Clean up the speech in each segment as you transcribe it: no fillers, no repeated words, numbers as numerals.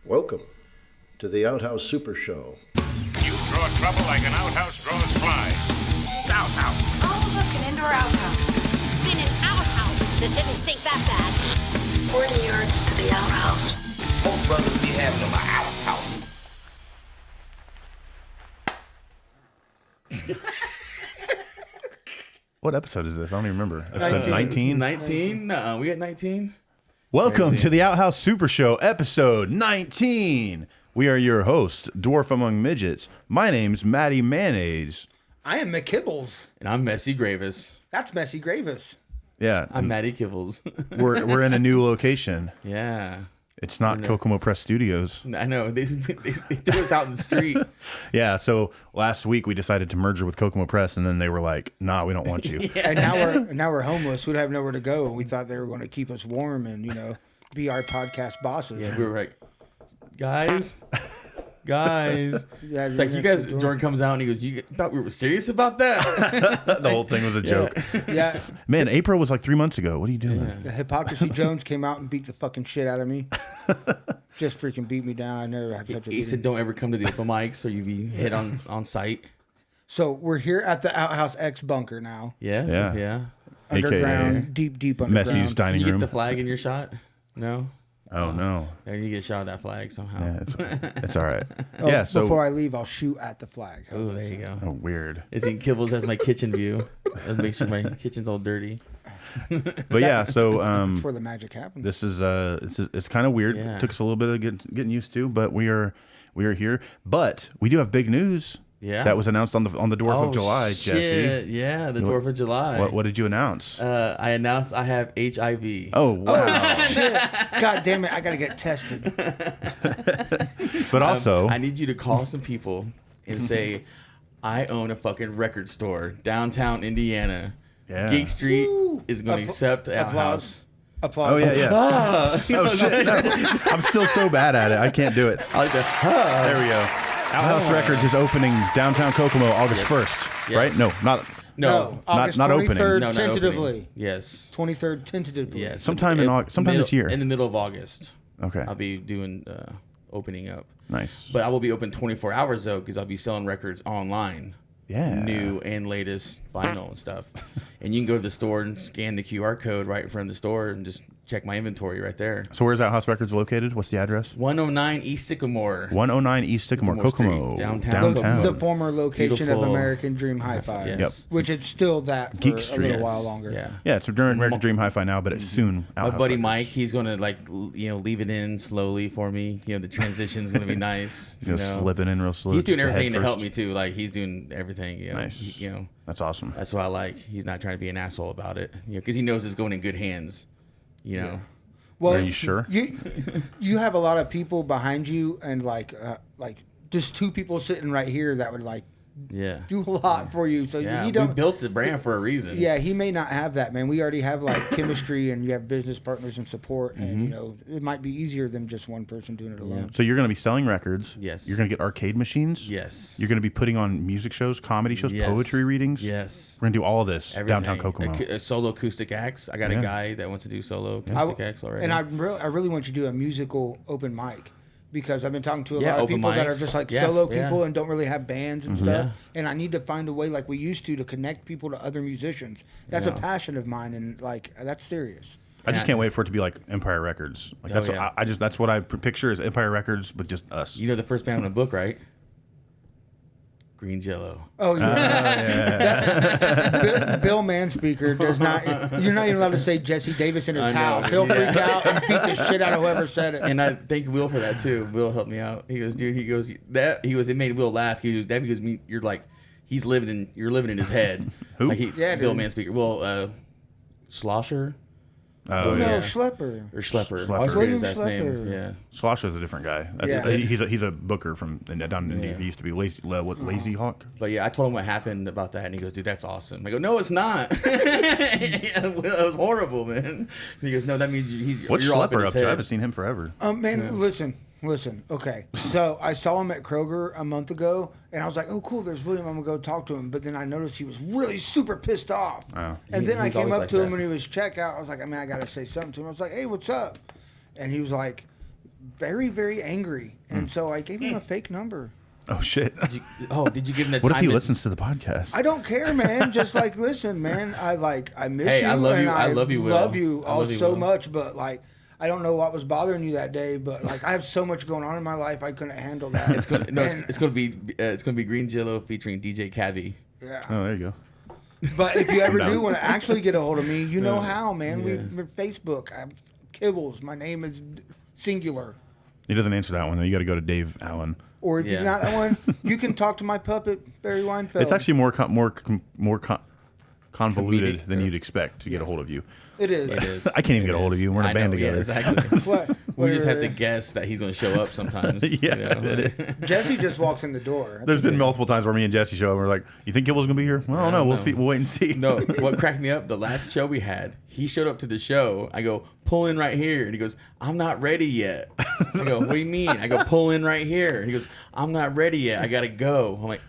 Welcome to the Outhouse Super Show. You draw trouble like an outhouse draws flies. Outhouse. Oh, look, an indoor outhouse. Been in outhouses that didn't stink that bad. 40 yards to the outhouse. Most brothers be having them an outhouse. What episode is this? I don't even remember. 19? 19? We at 19? Welcome to the Outhouse Super Show, episode 19. We are your hosts, Dwarf Among Midgets. My name's Matty Mayonnaise. I am McKibbles. And I'm Messy Gravis. That's Messy Gravis. Yeah. I'm Matty Kibbles. We're in a new location. Yeah. It's not Kokomo Press Studios. I know. They threw us out in the street. Yeah, so last week we decided to merge with Kokomo Press, and then they were like, nah, we don't want you. Yeah. And now we're homeless. We don't have nowhere to go. We thought they were going to keep us warm and, be our podcast bosses. Yeah, we were like, guys. Yeah, It's like, you guys, Jordan comes out and he goes, you thought we were serious about that? The whole thing was a joke. Yeah. Man, April was like 3 months ago. What are you doing? Yeah. The Hypocrisy Jones came out and beat the fucking shit out of me. Just freaking beat me down. I never had such a He said, don't ever come to the open mics or you be hit on site. So we're here at the Outhouse X bunker now. Yes, yeah. Underground, deep underground. Messy's dining You get room. the flag in your shot? No? Oh, no. There you get shot at that flag somehow. Yeah, it's all right. Oh, Yeah, so... before I leave, I'll shoot at the flag. Oh, there you go. Oh, weird. Is he Kibbles as my kitchen view? That makes sure my kitchen's all dirty. But yeah, so That's where the magic happens. this is it's kind of weird. Yeah. It took us a little bit of getting used to, but we are here. But we do have big news. Yeah. That was announced on the Dwarf of July, shit. Jesse. Yeah, the Dwarf of July. What did you announce? I announced I have HIV. Oh wow! Shit. God damn it, I got to get tested. But also, I need you to call some people and say, I own a fucking record store downtown Indiana. Yeah. Geek Street is going to accept Outhouse. Applause. oh yeah. Ah, Oh shit! No. I'm still so bad at it. I can't do it. I like that. There we go. Outhouse Records is opening downtown Kokomo August 1st, Yes. right? No, not No. August not 23rd, opening. No, not tentatively. opening. Yes. 23rd, tentatively. Yes. Sometime in August, sometime this year. In the middle of August. Okay, I'll be doing opening up. nice. But I will be open 24 hours though, because I'll be selling records online. Yeah, New and latest vinyl and stuff. And you can go to the store and scan the QR code right in front of the store and just check my inventory right there. So where's Outhouse Records located? What's the address? 109 East Sycamore. 109 East Sycamore, Kokomo, Street, downtown. The former location Beautiful. of American Dream Hi-Fi. Yes. Yep. Which it's still that for Geek a Street. little while longer. Yeah. Yeah, it's American Dream Hi-Fi now, but it's soon My Outhouse buddy Records. Mike, he's gonna leave it in slowly for me. The transition's gonna be nice. He's gonna slip it in real slow. He's doing just everything to head help first. me too. Like he's doing everything. Nice. That's awesome. That's what I like. He's not trying to be an asshole about it. Because he knows it's going in good hands. Well, Are you sure? You have a lot of people behind you, and like just two people sitting right here that would Yeah. do a lot for you. So Yeah. you We don't. built the brand for a reason. Yeah, he may not have that, man. We already have chemistry, and you have business partners and support, and it might be easier than just one person doing it alone. So you're going to be selling records. Yes. You're going to get arcade machines. Yes. You're going to be putting on music shows, comedy shows, Yes. poetry readings. Yes. We're going to do all of this Everything. downtown Kokomo. Solo acoustic acts. I got Yeah. a guy that wants to do solo acoustic acts already. And I really want you to do a musical open mic. Because I've been talking to a Yeah, lot of open people that are mics. just Yeah, solo yeah. people and don't really have bands and stuff. Yeah. And I need to find a way like we used to connect people to other musicians. That's a Yeah. passion of mine, and that's serious. I just can't wait for it to be like Empire Records. Like that's yeah. what that's what I picture is Empire Records with just us. You know the first band on the book, right? Green Jello. Oh yeah. Bill Manspeaker does not. You're not even allowed to say Jesse Davis in his I know. house. He'll freak out and beat the shit out of whoever said it. And I thank Will for that too. Will helped me out. He goes, dude. He goes, it made Will laugh. He goes, that because you're like, you're living in his head. Who? Yeah, Bill dude. Manspeaker. Well, Slosher. Oh no, yeah. Schlepper. Or Schlepper. Schlepper. I always forget his William last name. Schlepper. Yeah. Slosher's a different guy. Yeah. He's a booker from down in India. Yeah. He used to be Lazy Hawk. But yeah, I told him what happened about that, and he goes, dude, that's awesome. I go, no, it's not. It was horrible, man. And he goes, no, that means What's you're all up in Schlepper his up to? head. I haven't seen him forever. Man, listen. Okay. So I saw him at Kroger a month ago, and I was like, "Oh, cool. There's William. I'm gonna go talk to him." But then I noticed he was really super pissed off. Oh. And then I He's came always up like to him that. when he was checkout. I was like, "I gotta say something to him." I was like, "Hey, what's up?" And he was like, very, very angry. And so I gave him a fake number. Oh shit. Did you give him the What if time he and- listens to the podcast? I don't care, man. Just like, listen, man. I miss Hey, you. I love and you. I love you, Will. Love you I all love you, so Will. much, but like, I don't know what was bothering you that day, but like, I have so much going on in my life, I couldn't handle that. It's gonna be Green Jello featuring DJ Cavi. Yeah. Oh, there you go. But if you ever down. do want to actually get a hold of me, you know how, man. We're Facebook. I'm Kibbles. My name is singular. He doesn't answer that one though. You got to go to Dave Allen. Or if Yeah. you're not that one, you can talk to my puppet, Barry Weinfeld. It's actually more convoluted Comedic, than or- you'd expect to get a hold of you. It is. It is. I can't even It get a hold of is. you. We're in a I band know, together. Yeah, exactly. What? We just have to What- guess that he's going to show up sometimes. Yeah, you know? it is. Jesse just walks in the door. That's There's been it. multiple times where me and Jesse show up and we're like, you think Kibble's going to be here? Well, I don't know. know. We'll wait and see. No, what cracked me up, the last show we had, he showed up to the show. I go, pull in right here. And he goes, I'm not ready yet. I go, what do you mean? I go, pull in right here. And he goes, I'm not ready yet. I got to go. I'm like,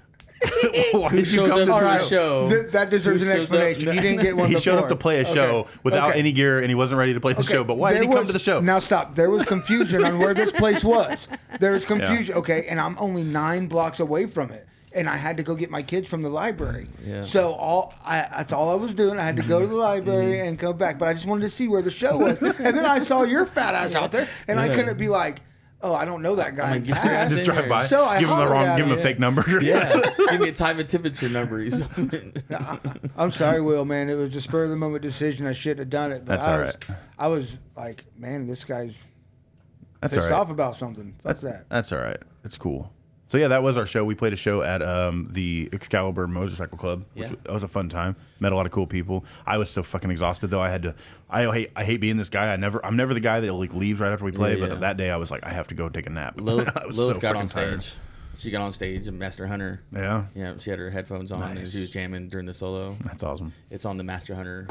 Why who did you shows come up to to the the show? show? That deserves Who an shows up- explanation. You didn't get one He showed up before. to play a show without Okay. any gear and he wasn't ready to play the Okay, show. But why did he there come was- to the show? Now stop. There was confusion on where this place was. There was confusion. Okay, and I'm only 9 blocks away from it, and I had to go get my kids from the library. Yeah. So that's all I was doing. I had to go to the library and come back, but I just wanted to see where the show was. And then I saw your fat ass out there, and I couldn't be like, "Oh, I don't know that guy." like, get your ass Just in drive there. by, So I give him the hollered wrong, at give him a him. fake number. Yeah, give me a time and temperature number. He's- I'm sorry, Will, man. It was a spur of the moment decision. I shouldn't have done it. But That's I all was, right. I was like, man, this guy's That's all pissed right. off about something. Fuck that. That's all right. It's cool. So yeah, that was our show. We played a show at the Excalibur Motorcycle Club, which Yeah. was a fun time. Met a lot of cool people. I was so fucking exhausted though. I hate being this guy. I'm never the guy that like leaves right after we play. Yeah, But yeah. that day I was like, I have to go take a nap. Lilith, I was Lilith so got freaking on tired. stage. She got on stage and Master Hunter. Yeah, Yeah, she had her headphones on and she was jamming during the solo. that's awesome. It's on the Master Hunter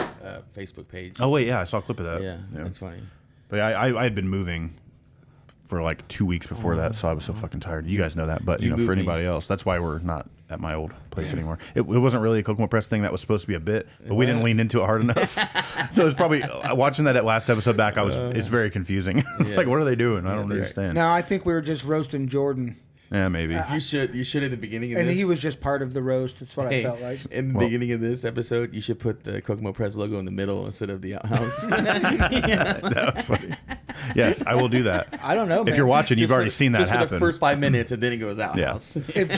Facebook page. Oh wait, yeah, I saw a clip of that. yeah, that's funny. But I had been moving for like 2 weeks before that, so I was so fucking tired. You guys know that, but You for moved me. anybody else, that's why we're not at my old place anymore. It wasn't really a Kokomo Press thing. That was supposed to be a bit, but we didn't lean into it hard enough. So it's probably watching that last episode back. It's very confusing. It's like, what are they doing? I don't right. understand. Now I think we were just roasting Jordan, Yeah, maybe. You should in the beginning of and this. he was just part of the roast. That's what I felt like. In the beginning of this episode, you should put the Kokomo Press logo in the middle instead of the Outhouse. That was funny. Yes, I will do that. I don't know, man. If you're watching, you've Just already for- seen that just for happen. the first 5 minutes, and then it goes Outhouse. If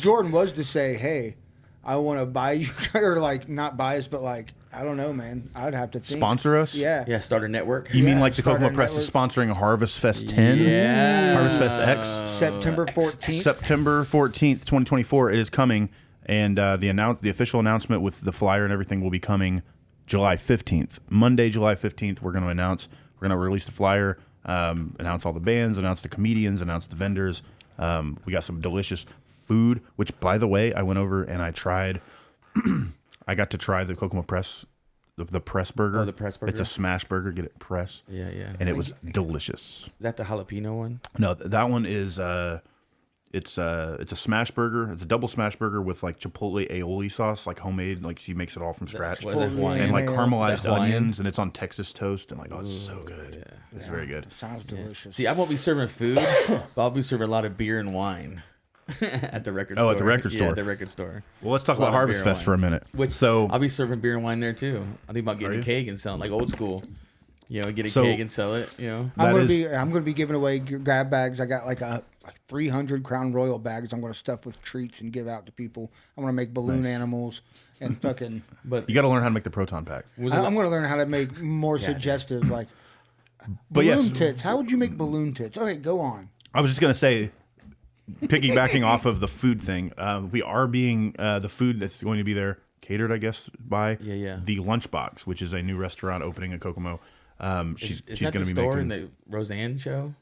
Jordan was to say, "Hey, I want to buy you," or like not buy us, but like I don't know, man, I'd have to think. Sponsor us? Yeah. Yeah, start a network. You mean Yeah, like the start Kokomo a Press is network. sponsoring Harvestfest 10? Yeah. Harvestfest X? September 14th. September 14th, 2024. It is coming, and the official announcement with the flyer and everything will be coming July 15th. Monday, July 15th, we're going to release the flyer, announce all the bands, announce the comedians, announce the vendors. We got some delicious food, which, by the way, I went over and I tried. I got to try the Kokomo Press, the press burger. Oh, the press burger? It's a smash burger. Get it press. Yeah, yeah. And it was delicious. Is that the jalapeno one? No, that one is it's a smash burger. It's a double smash burger with like chipotle aioli sauce, like homemade. Like she makes it all from scratch, what is that, Hawaiian? and like Is that caramelized Hawaiian? onions, and it's on Texas toast, and like it's so good. It's very good. Sounds delicious. See, I won't be serving food, but I'll be serving a lot of beer and wine at the record store. Oh, at the record Yeah, store. at the record store. Well, let's talk A lot about of beer and Harvestfest wine. for a minute. Which So I'll be serving beer and wine there too. I think about getting Are a you? keg and selling like old school. You know, get a So- keg and sell it. You know, That is- I'm gonna be giving away grab bags. I got like 300 Crown Royal bags. I'm gonna stuff with treats and give out to people. I'm gonna make balloon animals and fucking. but you got to learn how to make the proton pack. I'm gonna learn how to make more suggestive like. But Balloon yes, tits. How would you make balloon tits? Okay, go on. I was just gonna say, piggybacking off of the food thing, we are being the food that's going to be there catered, I guess, by Yeah. the Lunchbox, which is a new restaurant opening in Kokomo. She's is going that to the be store making. in the Roseanne show?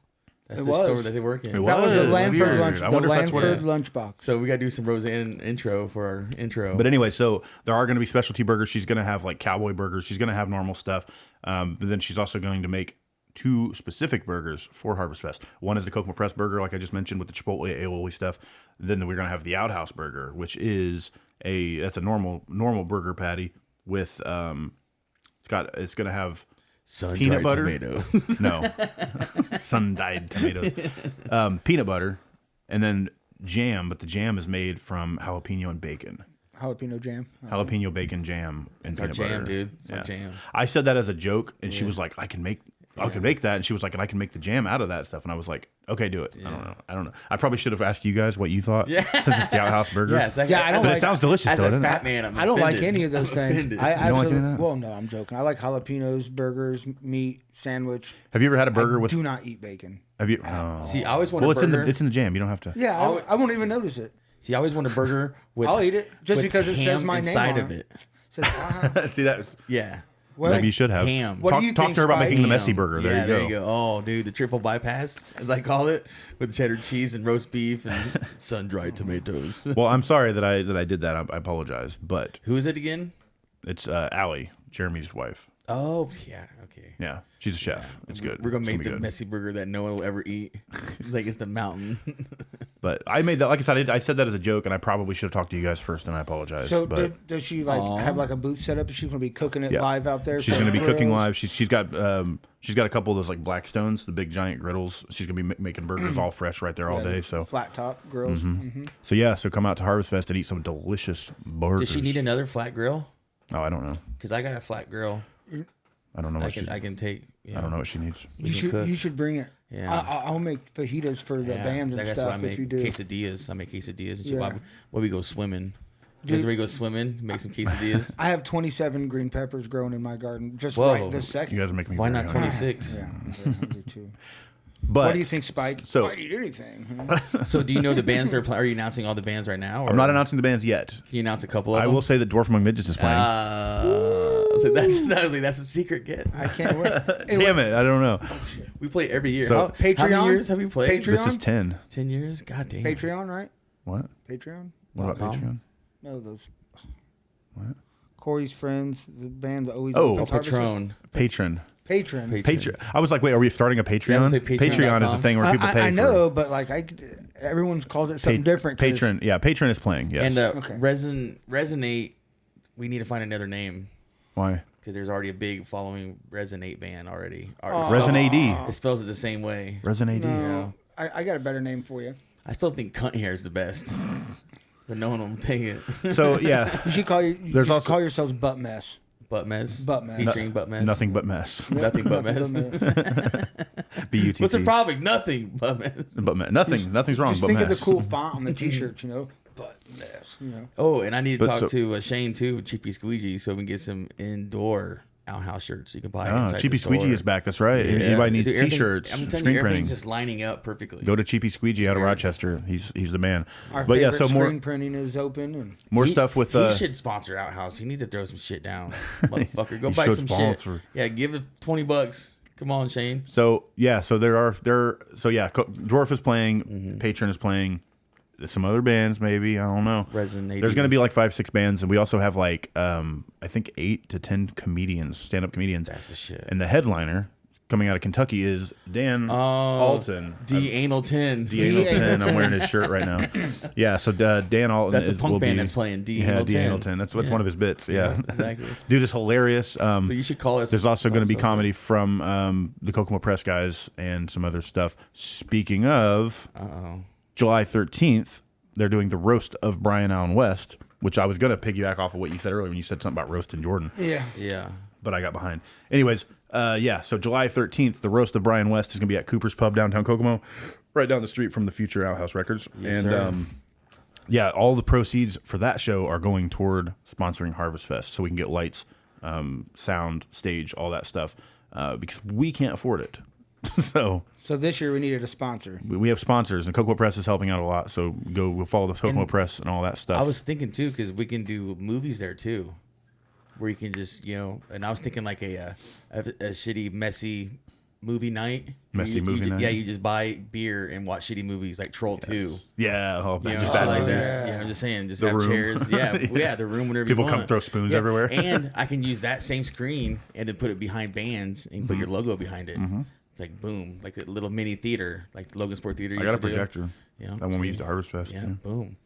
That's It the was. store that they work in. It That was the was Lanford weird. lunch. I The wonder if that's what Lanford it- lunchbox. So we got to do some Roseanne intro for our intro. But anyway, so there are going to be specialty burgers. She's going to have like cowboy burgers. She's going to have normal stuff. But then she's also going to make 2 specific burgers for Harvest Fest. One is the Kokomo Press burger, like I just mentioned, with the chipotle aioli stuff. Then we're going to have the Outhouse burger, which is that's a normal burger patty with it's going to have sun-dried butter? tomatoes. No, sun-dyed tomatoes. Peanut butter, and then jam. But the jam is made from jalapeno and bacon. Jalapeno jam. Jalapeno bacon jam and Our peanut jam, butter. dude. It's our jam. I said that as a joke, and she was like, I can make that. And she was like, and I can make the jam out of that stuff. And I was like, okay, do it. I don't know. I probably should have asked you guys what you thought. Yeah. Since it's the Outhouse burger. Yeah, exactly. Yeah, I don't But like. it sounds delicious, As though, a doesn't fat it? man, I'm I don't like offended. any of those I'm things. offended. I don't like absolutely. any of that? Well, no, I'm joking. I like jalapenos, burgers, meat, sandwich. Have you ever had a burger I with? do not eat bacon. Have you? Oh. See, I always want Well, a burger. it's in the jam. You don't have to. Yeah, I won't even notice it. See, I always want a burger with. I'll eat it just with because it says ham my name inside on of it. it. Says, See that? Was, Yeah. well, maybe you should have. Ham. What Talk, do you talk think, to her about Spike? making the Ham. messy burger. There Yeah, you go. There you go. Oh, dude, the triple bypass, as I call it, with cheddar cheese and roast beef and sun-dried tomatoes. Well, I'm sorry that I did that. I apologize, but Who is it again? it's Allie, Jeremy's wife. Oh, yeah. Okay. Yeah, she's a chef. It's good. We're gonna It's make be the good. messy burger that no one will ever eat. Like it's the mountain. But I made that. Like I said, I said that as a joke, and I probably should have talked to you guys first, and I apologize. So but does she like have like a booth set up? She's gonna be cooking it live out there. she's for going to be cooking grills? live. She's got a couple of those like Blackstones, the big giant griddles. She's going to be making burgers all fresh right there all day. So flat top grills. so come out to Harvestfest and eat some delicious burgers. Does she need another flat grill? Oh, I don't know. Because I got a flat grill. I don't know what I can take. You know, I don't know what she needs. You should bring it. Yeah. I'll make fajitas for the bands and that's what I stuff make. if you do. Quesadillas. I make quesadillas and shit. Yeah. While we go swimming. Because we go swimming, make some quesadillas. I have 27 green peppers growing in my garden just Whoa. right this second. You guys are making me. Why very not hungry. 26? Yeah, I'm very hungry too. But What do you think, Spike? So- I'd eat anything. So do you know the bands that are playing? Are you announcing all the bands right now? Or I'm not announcing the bands yet. Can you announce a couple of I them? will say that Dwarf Among Midgets is playing. So that's a secret get. I can't wait. Damn it! I don't know. We play every year. So- how Patreon? many years have you played? Patreon? This is 10. 10 years? God damn. Patreon, right? What? Patreon? What about .com? Patreon? No, those. What? Corey's friends, the band that always Oh, opens Patron. Patron. Patron. Patreon. I was like, wait, are we starting a Patreon? Yeah, I was like, Patreon.com. is a thing where people pay I for. know, but like everyone calls it something different. 'cause- Patron. Yeah, Patron is playing. Yes. And Okay. Resonate, we need to find another name Why? because there's already a big following Resonate band already. Resin AD. It spells it the same way. Resin AD. No, I got a better name for you. I still think cunt hair is the best, but no one will take it. So yeah, You should call you. There's There's also- call yourselves Butt Mess. Butt mess. Butt mess. Featuring butt mess. nothing but mess. Nothing but mess. B-U-T-T. What's the problem? Nothing but mess. But nothing. Nothing's wrong. Just but think mess. of the cool font on the T-shirts, Butt Mess. Oh, and I need to But talk so- to Shane too, with Cheapy Squeegee, so we can get some indoor Outhouse shirts you can buy. Ah, inside Cheapy the Squeegee store. is back. That's right. Yeah. Anybody needs Dude, everything- T-shirts, I'm telling screen you, everything's printing. just lining up perfectly. Go to Cheapy Squeegee out of Rochester. He's the man. Our But yeah, favorite so more screen printing is open, and more stuff with He should sponsor Outhouse. He needs to throw some shit down, motherfucker. Go He buy should some shit. sponsor. Yeah, give it $20. Come on, Shane. So yeah, so Dwarf is playing, Patron is playing, some other bands maybe, I don't know. Resonate. There's going to be like 5-6 bands, and we also have like I think 8 to 10 comedians, stand-up comedians. That's the shit. And the headliner coming out of Kentucky is Dan Alton. D Anal 10. D Anal 10. I'm wearing his shirt right now. Yeah, so Dan Alton. That's a punk will band be- that's playing D Yeah, Anal D 10. Anal 10. That's Yeah. one of his bits. Yeah, exactly. Dude is hilarious. So you should call us. There's also going to be also- comedy from the Kokomo Press guys and some other stuff. Speaking of, July 13th, they're doing the roast of Brian Allen West, which I was going to piggyback off of what you said earlier when you said something about roasting Jordan, yeah. Yeah. but I got behind. Anyways, so July 13th, the roast of Brian West is going to be at Cooper's Pub downtown Kokomo, right down the street from the future Outhouse Records. Yes, and sir. all the proceeds for that show are going toward sponsoring Harvest Fest, so we can get lights, sound, stage, all that stuff, because we can't afford it. So this year we needed a sponsor. we have sponsors, and Kokomo Press is helping out a lot. So we'll follow the Kokomo Press and all that stuff. I was thinking too, because we can do movies there too, where you can just and I was thinking like a shitty messy movie night. Messy movie night? Yeah, you just buy beer and watch shitty movies like Troll 2. yeah, You know, just shit bad like movies. that. Yeah, I'm just saying, just The have Room. chairs. Yeah, yeah, the room, whatever People you come want. throw spoons Yeah, everywhere. And I can use that same screen and then put it behind bands and put your logo behind it. It's like boom, like a little mini theater, like Logansport Theater. I got a projector. Yeah, That one we used at Harvest Fest. Yeah, boom.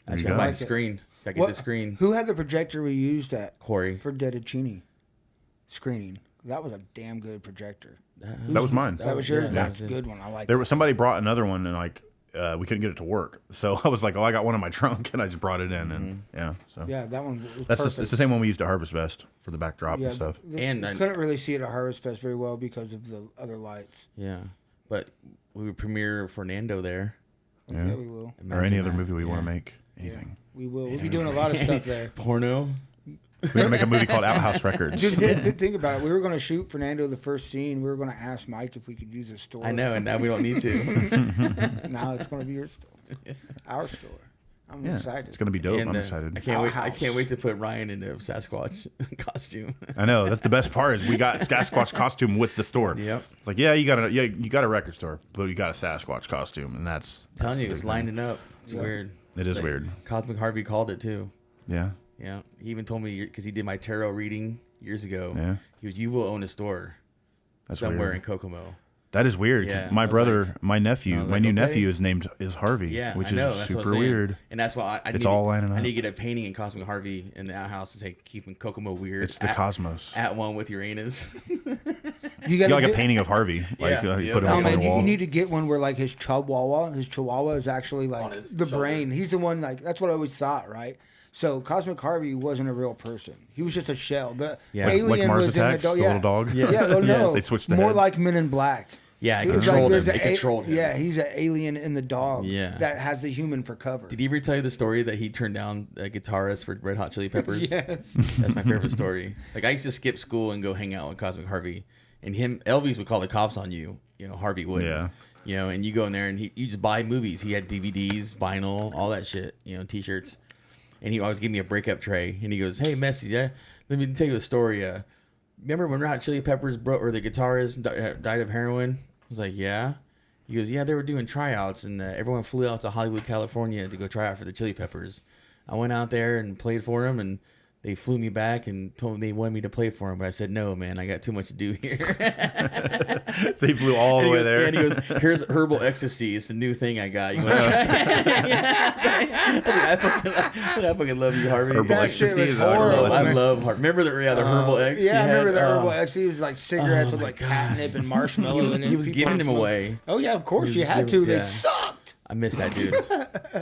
I you just go. gotta buy Like the it. screen. Gotta get the screen. Who had the projector we used at Corey. for Dedicini screening? That was a damn good projector. That was mine. That was yours. yeah, That's a good one. I like. There was somebody brought another one, and like we couldn't get it to work. So I was like, oh, I got one in my trunk, and I just brought it in, and yeah. So Yeah, that one was that's perfect. it's the same one we used at Harvestfest for the backdrop Yeah, and stuff. And I couldn't really see it at Harvestfest very well because of the other lights. Yeah, but we would premiere Fernando there. Yeah, we will. Or any other that. movie we want to make. Anything. We will. We'll be doing a lot of stuff there. Porno. We're gonna make a movie called Outhouse Records. Dude, think about it. We were going to shoot Fernando the first scene. We were going to ask Mike if we could use his store. I know, and now we don't need to. Now it's going to be your store, our store. I'm Yeah, excited. it's gonna be dope. And, I'm excited. I can't wait. I Outhouse. can't wait to put Ryan in the Sasquatch costume. I know that's the best part is we got Sasquatch costume with the store. Yep. It's like you got a record store, but you got a Sasquatch costume, and that's I'm telling the you, big it's thing. lining up. It's weird. It is Like, weird. Cosmic Harvey called it too. Yeah. Yeah, he even told me because he did my tarot reading years ago. Yeah. He was, you will own a store That's somewhere weird. in Kokomo. That is weird. 'Cause Yeah, my I was brother, like- my nephew, I was my like, new okay. nephew is Harvey. Yeah, which I know. is That's what I'm super saying. weird. And that's why I It's need all to, lining I up. need to get a painting in Cosmic Harvey in the outhouse to say keeping Kokomo weird. It's the cosmos. At one with Uranus. You You got got like a painting of Harvey, like Yeah. you Yeah. put it Oh on man, the you wall. need to get one where like his Chihuahua is actually On like his the shoulder. brain. He's the one like that's what I always thought, right? So Cosmic Harvey wasn't a real person. He was just a shell. The Yeah. like alien Mars was Attacks, in the little dog. Yeah. Yeah, well, no, They switched the more heads. like Men in Black. Yeah, it It was controlled there's him. It a- controlled him. Yeah, he's an alien in the dog. Yeah. that has the human for cover. Did he ever tell you the story that he turned down a guitarist for Red Hot Chili Peppers? Yes. That's my favorite story. Like I used to skip school and go hang out with Cosmic Harvey, and Elvis would call the cops on you. You know, Harvey would. Yeah. You know, and you go in there and you just buy movies. He had DVDs, vinyl, all that shit. You know, T-shirts, and he always gave me a breakup tray. And he goes, "Hey, Messi, yeah, let me tell you a story. Remember when Red Hot Chili Peppers or the guitarist died of heroin?" I was like, "Yeah." He goes, "Yeah, they were doing tryouts, and everyone flew out to Hollywood, California to go try out for the Chili Peppers. I went out there and played for them, and they flew me back and told me they wanted me to play for them, but I said, no, man, I got too much to do here." So he flew all the way there. And he goes, "Here's herbal ecstasy. It's the new thing I got. You want to try?" I fucking love you, Harvey. Herbal That shit ecstasy was is like horrible. I love Harvey. Remember the herbal X? Yeah, I he remember had? the Oh. herbal X. He was like cigarettes with my like God. catnip and marshmallow in it. He was People giving them smoked. away. Oh yeah, of course He you was had to. giving- They yeah. sucked. I miss that dude.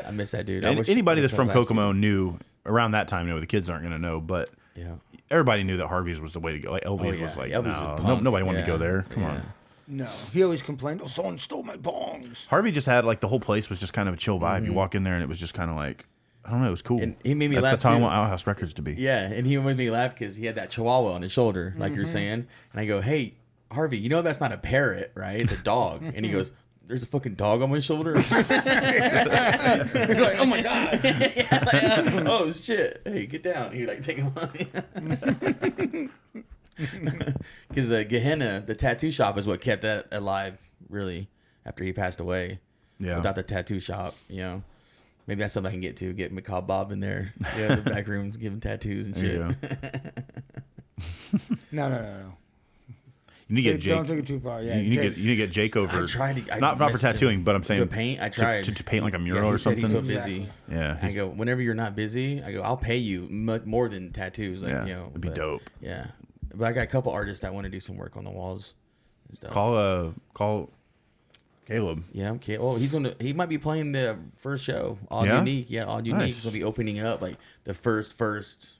I miss that dude. I wish- Anybody that's wish from that was last Kokomo knew around that time. The kids aren't going to know, but week. Yeah. everybody knew that Harvey's was the way to go. Like Elvis yeah. was like, Elvis was a no, punk. nobody wanted to Yeah. go there. Come Yeah. on. No, he always complained. Oh, someone stole my bongs. Harvey just had like the whole place was just kind of a chill vibe. You walk in there and it was just kind of like, I don't know, it was cool. And he made me that's, laugh, That's how I too. want Outhouse Records to be. Yeah, and he made me laugh because he had that chihuahua on his shoulder, like you're saying. And I go, "Hey, Harvey, you know that's not a parrot, right? It's a dog." And he goes, "There's a fucking dog on my shoulder." You're like, oh my god. Oh shit! Hey, get down. He like take him on. Because the Gehenna, the tattoo shop, is what kept that alive. Really, after he passed away. Yeah. Without the tattoo shop, you know. Maybe that's something I can get to. Get Macabre Bob in there. Yeah, the back room, give him tattoos and There shit. you go. No. You need to get Don't Jake. take it too far. Yeah, You need to Jake. get Jake over. I tried to- I not for messaged him tattooing, but I'm saying to paint. I tried to paint like a Yeah, mural he or said something. he's so Exactly. busy. Yeah, I go, whenever you're not busy, I go, I'll pay you more than tattoos. Like, Yeah, you know, it'd be but- dope. Yeah, but I got a couple artists that want to do some work on the walls and stuff. call Caleb. Yeah, okay. Oh, he might be playing the first show, Odd Yeah? Unique. Yeah, Odd Unique. Nice. He's gonna be opening up like the first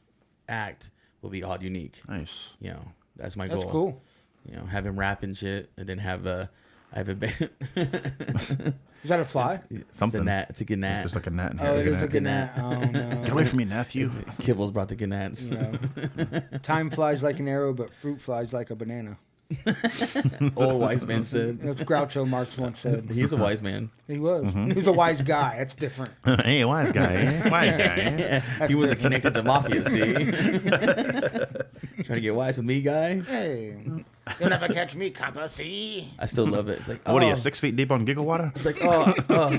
act will be Odd Unique. Nice. You know, that's my That's goal. cool. You know, have him rap and shit, and then have I have a band. Is that a fly? Something. It's a gnat. It's a good gnat. There's like a gnat in here. Oh, it Look is at a that. good gnat. Oh no. Get away from me, Matthew. Kibbles brought the good gnats. You know, time flies like an arrow, but fruit flies like a banana. Old wise man said. That's Groucho Marx once said. He's a wise man. He was. Mm-hmm. He was a wise guy. That's different. Hey, wise guy. Eh? Wise guy. Eh? He wasn't connected to mafia, see? Trying to get wise with me, guy? Hey, you'll never catch me, copper. See? I still love it. It's like, What are oh. you, 6 feet deep on gigawatt? It's like,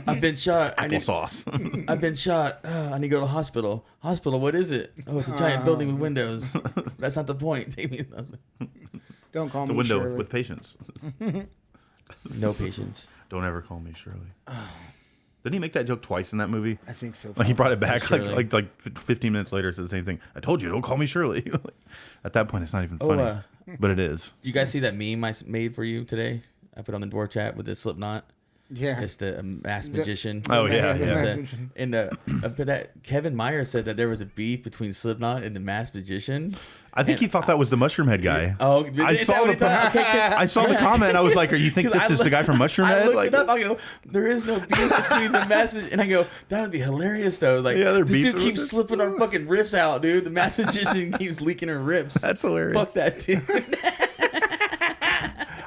I've been shot. Applesauce. I've been shot. I need to go to the hospital. Hospital, what is it? Oh, it's a giant building with windows. That's not the point. Take me. Don't call The me window Shirley. with patience. No patience. Don't ever call me Shirley. Didn't he make that joke twice in that movie? I think so. Like he brought it back Shirley. like 15 minutes later, said the same thing. I told you, don't call me Shirley. At that point, it's not even funny, but it is. You guys see that meme I made for you today? I put on the door chat with the Slipknot. Yeah. It's the masked magician. Oh yeah, Yeah. yeah. And that Kevin Meyer said that there was a beef between Slipknot and the masked magician. I think he thought that was the Mushroom Head guy. Oh, I saw the I saw the comment. I was like, "Are you think this is the guy from Mushroom I Head?" looked Like, it up. I go, there is no beef between the masked magician. And I go, that would be hilarious though. Like, Yeah, they're this dude beefing keeps with it. slipping our fucking riffs out, dude. The masked magician keeps leaking her riffs. that's hilarious. Fuck that dude.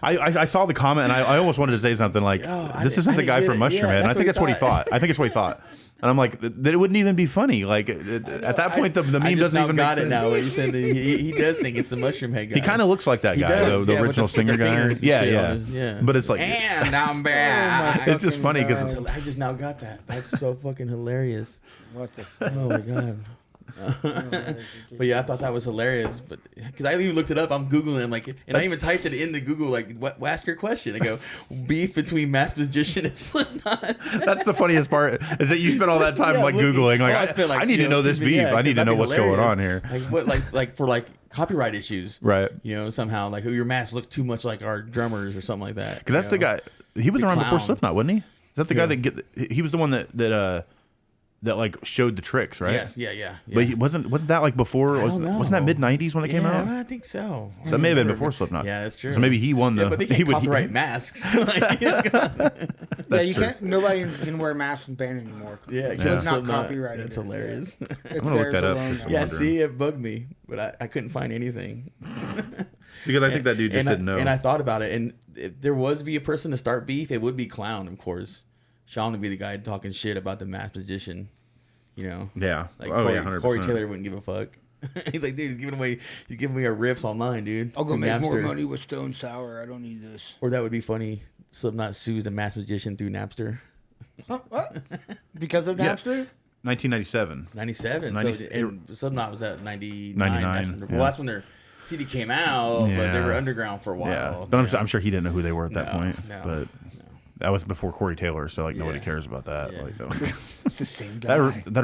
I saw the comment and I almost wanted to say something like, "This isn't the didn't guy get from it. Mushroom Yeah, Head." And I that's think what that's what he thought. I think it's what he thought. And I'm like, that it wouldn't even be funny. Like at that point, the I meme just doesn't now even make got sense. it now. What you said, that he does think it's the Mushroom Head guy. He kind of looks like that He guy, does, the yeah, with original the singer guy. fingers and Yeah, shit on yeah. his- yeah. But it's like, And I'm back. it's just funny because God. I just now got that. That's so fucking hilarious. What the fuck? Oh my god. But yeah, I thought that was hilarious. But because I even looked it up, I'm googling, like, and I even typed it in the Google, like, what? Ask your question. I go, beef between masked magician and Slipknot. that's the funniest part is that you spent all that time Yeah, like looking- Googling. Like, oh, I spent, like, I need you to know this beef. yeah, I need to that'd know be what's going on hilarious. here. Like what? Like for like copyright issues, Right. You know, somehow like your masks look too much like our drummers or something like that. Because that's the guy. He was The around before clown. Slipknot, wasn't he? Is that the guy Yeah. that he was the one that like showed the tricks, right? Yes. Yeah. But he wasn't that like before? I don't know. Wasn't that mid '90s when it came out? I think so. So that may have been before Slipknot. Yeah, that's true. So maybe he won the. Yeah, but they he can't would- copyright masks. Like, Yeah, you true. can't. Nobody can wear masks in band anymore. yeah, So it's not Slipknot. copyrighted. That's hilarious. It's I'm gonna look theirs that up alone just now. for Yeah, wondering. see, it bugged me, but I couldn't find anything. Because I think that dude just didn't know. And I thought about it, and if there was to be a person to start beef, it would be Clown, of course. Sean would be the guy talking shit about the masked magician. You know, yeah. like Oh Corey, yeah, 100%. Corey Taylor wouldn't give a fuck. He's like, dude, he's giving away our riffs online, dude. I'll go to make more Napster. money with Stone Sour. I don't need this. Or that would be funny. Slipknot sues the masked magician through Napster. Huh? What? Because of Yeah. Napster? 1997. 97. 90 So, and Slipknot was at 99. 99, Well, yeah. that's when their CD came out, but they Yeah. were underground for a while. Yeah, but I'm sure he didn't know who they were at that No, point. no, But that was before Corey Taylor, so like nobody Yeah. cares about that. Yeah. Like that, It's the same guy. the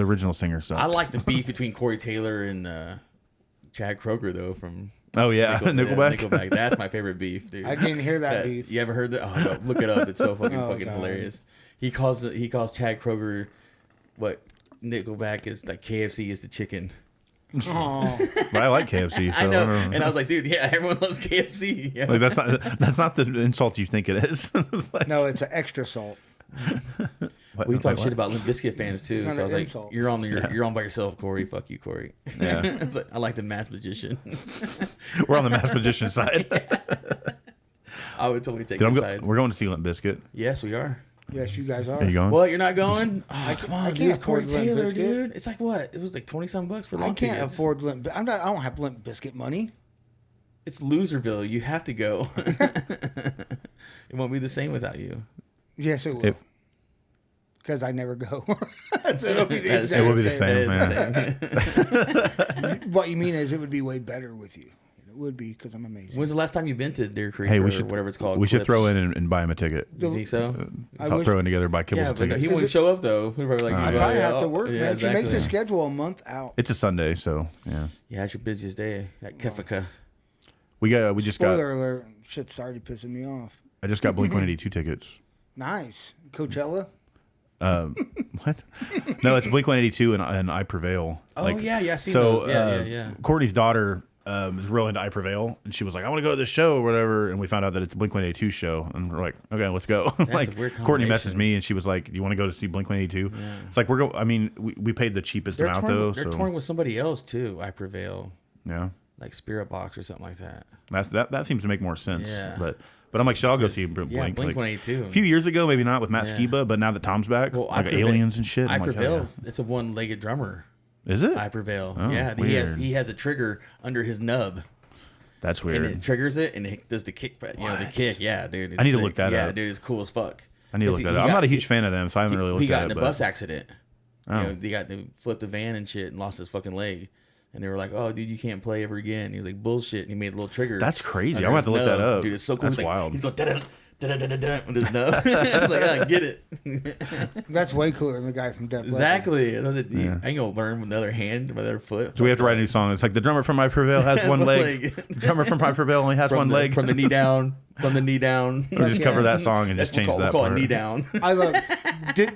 original singer sucked. I like the beef between Corey Taylor and Chad Kroeger, though, from Oh yeah, Nickelback. Nickelback. That's my favorite beef, dude. I didn't hear that beef. You ever heard that? Oh, no, look it up. It's so fucking Oh, fucking God. hilarious. He calls Chad Kroeger what Nickelback is, like KFC is the chicken. Oh, But I like KFC, so I know, don't know. and I was like, dude, yeah, everyone loves KFC. Yeah. Like, that's not the insult you think it is. Like, no, it's an extra salt. what- We talk what? shit about Limp Bizkit fans too. It's So I not was an like, insult. you're on by yourself, Corey. Fuck you, Corey. Yeah. It's like, I like the masked magician. We're on the masked magician side. I would totally take Dude, the side. we're going to see Limp Bizkit. Yes, we are. Yes, you guys are. Are you going? What? You're not going? Oh, come on, I dude. can't It's Corey afford Limp Taylor, Bizkit. dude. It's like what? It was like 20-some bucks for I long can't tickets. afford Limp. I don't have Limp Biscuit money. It's Loserville. You have to go. It won't be the same without you. Yes, it will. If- Because I never go. So it'll be the That is- exact It will be the same. same, That is man. the same. What you mean is it would be way better with you. It would be because I'm amazing. When's the last time you've been to Deer Creek Hey, or we should whatever it's called? We should Clips? throw in and buy him a ticket. You think so? I wish- Throw in together, buy Kibbles Yeah, a but ticket. he wouldn't show up though. We were like, I'd yeah. probably have to work, Yeah, man. She makes the exactly. schedule a month out. It's a Sunday, so yeah. Yeah, it's your busiest day at Kefika. We just got. Spoiler alert. Shit's already pissing me off. I just got Blink-182 tickets. Nice. Coachella? What? No, it's Blink-182 and I Prevail. Oh, yeah, I seen so, those. Yeah. Courtney's daughter is real into I Prevail, and she was like, "I want to go to this show or whatever." And we found out that it's a Blink-182 show, and we're like, "Okay, let's go." Like, a weird Courtney messaged combination. me, and she was like, "Do you want to go to see Blink-182?" It's like I mean, we paid the cheapest They're amount touring, though. they're So touring with somebody else too. I Prevail, yeah, like Spirit Box or something like that. that seems to make more sense. Yeah. But I'm like, should I go see Blink? Yeah, Like, Blink-182. a few years ago, maybe not with Matt Yeah. Skiba, but now that Tom's back, Well, like I Prevail- aliens and shit. I I'm like, hell Prevail. yeah. It's a one-legged drummer. Is it? I Prevail. Oh, Yeah, weird. he has a trigger under his nub, That's and weird. it triggers it, and it does the kick. The What? kick. Yeah, dude. It's I need to sick. look that yeah, up. dude, it's cool as fuck. I need to look He that up. I'm got- not a huge fan of them, so I haven't really looked He got at in it. a but- bus accident. Oh. You know, they flipped a van and shit and lost his fucking leg. And they were like, "Oh, dude, you can't play ever again." He was like, "Bullshit." And he made a little trigger. That's crazy. under I'm gonna his have to look that nub. up. Dude, it's so cool. That's He's like, wild. He's going da da da-da-da-da-da with his nub. I was like, I get it. That's way cooler than the guy from Def Leppard. Exactly. I was like, Yeah. I ain't gonna learn with another hand, with another foot. So we have to write a new song. It's like the drummer from My Prevail has one leg. The drummer from My Prevail only has one leg. From the knee down. From the knee down. Or just cover that song and just change that We'll call part. it knee down. I love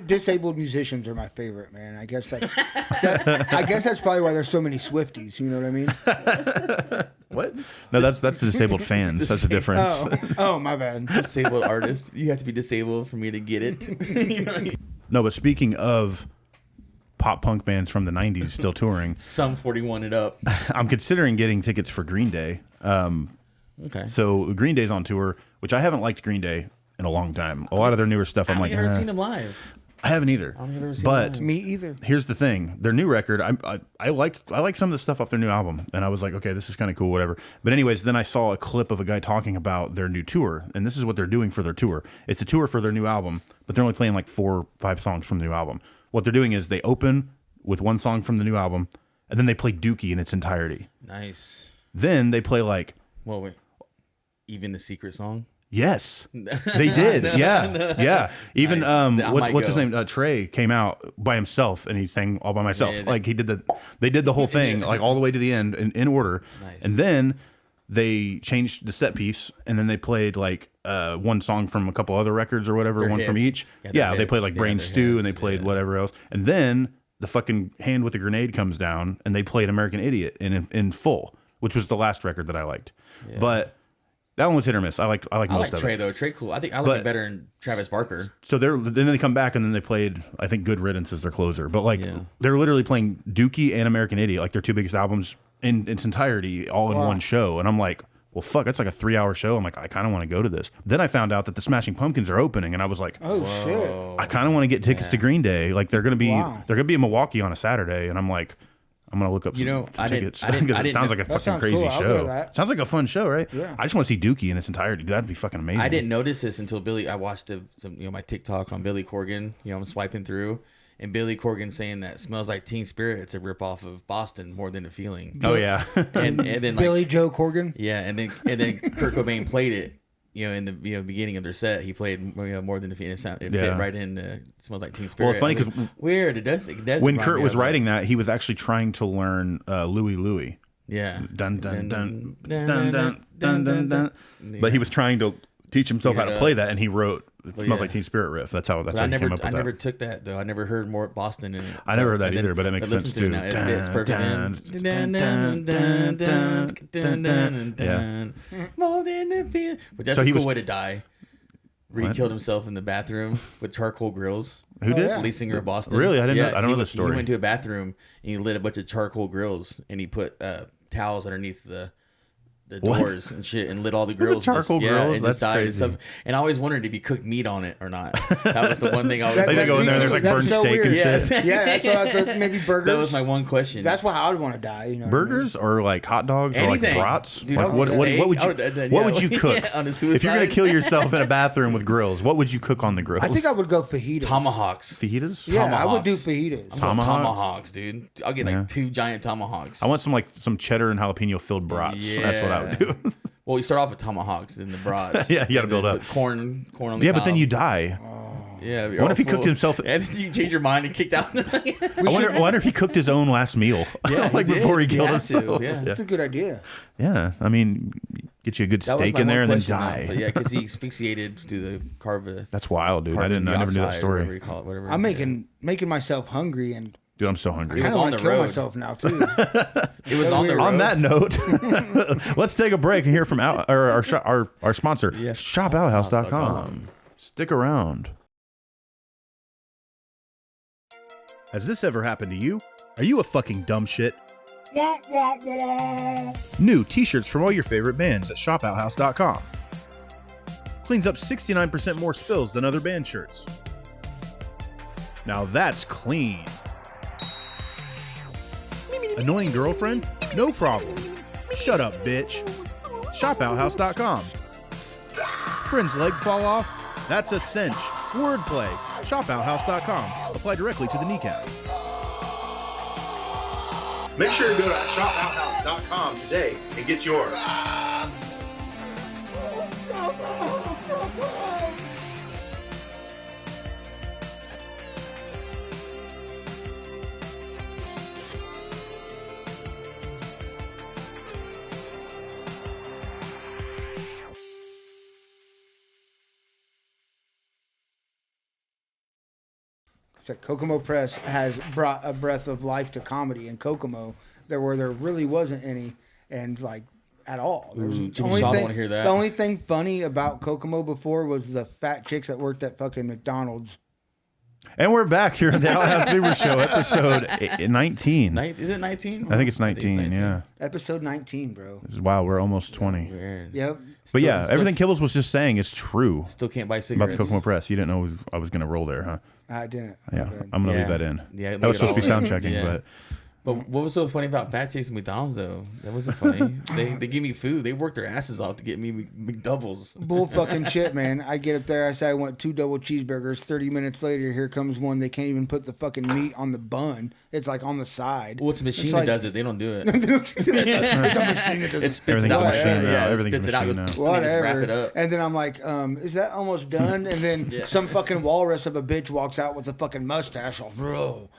disabled musicians are my favorite, man. I guess I guess that's probably why there's so many Swifties. You know what I mean? What? No, that's the disabled fans. That's the difference. Oh, my bad. Disabled artist. You have to be disabled for me to get it. No, but speaking of pop punk bands from the 90s still touring, Some 41 it up. I'm considering getting tickets for Green Day. Okay. So Green Day's on tour, which I haven't liked Green Day in a long time. A lot of their newer stuff, I'm I've like, never eh. seen them live. I haven't either. I've never seen But them. Me either. here's the thing: their new record, I like some of the stuff off their new album, and I was like, okay, this is kind of cool, whatever. But anyways, then I saw a clip of a guy talking about their new tour, and this is what they're doing for their tour. It's a tour for their new album, but they're only playing like 4 or 5 songs from the new album. What they're doing is they open with one song from the new album, and then they play Dookie in its entirety. Nice. Then they play like, Well, wait. Even the secret song? yes, they did. Yeah. Even Nice. what's his name? Trey came out by himself and he sang all by myself. Yeah, Like they did the whole thing like all the way to the end in order. Nice. And then they changed the set piece and then they played like one song from a couple other records or whatever, Their one from hits. each. Yeah, Yeah, their they played hits. like Yeah, Brain their Stew and they hits. played Yeah. whatever else. And then the fucking Hand with a Grenade comes down and they played American Idiot in full, which was the last record that I liked. But that one was hit or miss. I like I most like of Trey, it. though. Trey, cool. I think I like But- it better than Travis Barker. So then they come back and then they played, I think, Good Riddance as their closer. But like Yeah. they're literally playing Dookie and American Idiot, like their 2 biggest albums in its entirety, all in one show. And I'm like, well, fuck, that's like a 3-hour show. I'm like, I kind of want to go to this. Then I found out that the Smashing Pumpkins are opening, and I was like, Oh shit. I kind of want to get tickets to Green Day. Like they're gonna be Wow. in Milwaukee on a Saturday, and I'm like, I'm gonna look up some, know, some I didn't- tickets I didn't- because I it didn't sounds know- like a That fucking sounds crazy cool. I'll go to show. that. Sounds like a fun show, right? Yeah. I just want to see Dookie in its entirety. That'd be fucking amazing. I didn't notice this until I watched my TikTok on Billy Corgan. I'm swiping through, and Billy Corgan saying that Smells Like Teen Spirit. It's a ripoff of Boston, More Than a Feeling. Oh yeah. and then like, Billy Joe Corgan. yeah, and then Kurt Cobain played it. In the beginning of their set, he played More Than a Feeling. It Yeah. fit right in. Smells Like Teen Spirit. Well, it's funny I was 'cause like, weird. It does. When remind Kurt me was of writing that, he was actually trying to learn Louie Louie. Yeah. Dun dun dun dun dun dun dun dun. But he was trying to teach himself how to play that, and he wrote "Smells yeah. Like Teen Spirit" riff. That's how But he I never, came up with I never that. took that though. I never heard more Boston in it. I never heard that And then- either, but it makes listen sense to it too. now. It fits perfect. More than a feel. But that's So a he cool was- way to die. Where he killed himself in the bathroom with charcoal grills. Who did? yeah. Lead singer of Boston. Really? I didn't know- I don't know he- this story. He went to a bathroom and he lit a bunch of charcoal grills and he put towels underneath the What? doors and shit and lit all the grills. charcoal grills? And That's just died and crazy. stuff. And I always wondered if he cooked meat on it or not. That was the one thing I was. Like they go in there and there's like That's burnt so steak and weird. shit. Yes. Yeah, that's what I said. Maybe burgers. That was my one question. That's why I would want to die. You know, what I mean? Burgers or like hot dogs or Anything. like brats? Dude, Like I what would would steak. you I would- what yeah, would you cook? yeah, on a If you're gonna suicide. kill yourself in a bathroom with grills, what would you cook on the grills? I think I would go fajitas. tomahawks. fajitas. Yeah, I would do Tomahawks. fajitas. I'm going Tomahawks? tomahawks, dude. I'll get like 2 giant tomahawks. I want some cheddar and jalapeno filled brats. That's what I would do. Well, you start off with tomahawks, then the brats. Yeah, you gotta and build then up. with corn on the Yeah, but then cob. you die. Yeah. What if he cooked himself- And then you change your mind and kicked out. I wonder if he cooked his own last meal. Yeah, like he did. before he He killed had to, himself. yeah. That's a good idea. Yeah, I mean, get you a good That was steak my in there one and then question, die. though. But yeah, because he asphyxiated to the carbon. That's wild, dude. I never knew that Whatever story. you call it, whatever. I'm making myself hungry, and Dude, I'm so hungry. I kind of on want to the kill road. myself now too. It was on the road. On that note, let's take a break and hear from our sponsor, ShopOuthouse.com. Stick around. Has this ever happened to you? Are you a fucking dumb shit? New t-shirts from all your favorite bands at ShopOuthouse.com. Cleans up 69% more spills than other band shirts. Now that's clean. Annoying girlfriend? No problem. Shut up, bitch. ShopOuthouse.com. Friend's leg fall off? That's a cinch. Wordplay. ShopOuthouse.com. Apply directly to the kneecap. Make sure to go to ShopOuthouse.com today and get yours. said Kokomo Press has brought a breath of life to comedy in Kokomo, where there really wasn't any, and like at all. There was Jimmy Shaw don't wanna hear that. The only thing funny about Kokomo before was the fat chicks that worked at fucking McDonald's. And we're back here at the Outhouse Super Show, episode 19. Is it 19? I think it's 19, yeah. Episode 19, bro. Wow, we're almost 20. Weird. Yep. But yeah, everything Kibbles was just saying is true Still can't buy about cigarettes. the Kokomo Press. You didn't know I was going to roll there, huh? I didn't. Yeah, Okay. I'm going to Yeah. leave that in. Yeah, that was supposed to be sound leave it all checking, in. Yeah. But what was so funny about fat chicks at McDonald's though? That wasn't funny. they give me food. They worked their asses off to get me McDoubles. Bull fucking shit, man. I get up there, I say I want 2 double cheeseburgers. 30 minutes later, here comes one. They can't even put the fucking meat on the bun. It's like on the side. Well, it's a machine It's that like- does it. They don't do it. it's a machine that does It spits it Everything's out. a machine now. Yeah, it Everything's spits a it out. machine Goes, now. and they just wrap Whatever. it up. And then I'm like, is that almost done? And then Yeah. some fucking walrus of a bitch walks out with a fucking mustache. All, bro.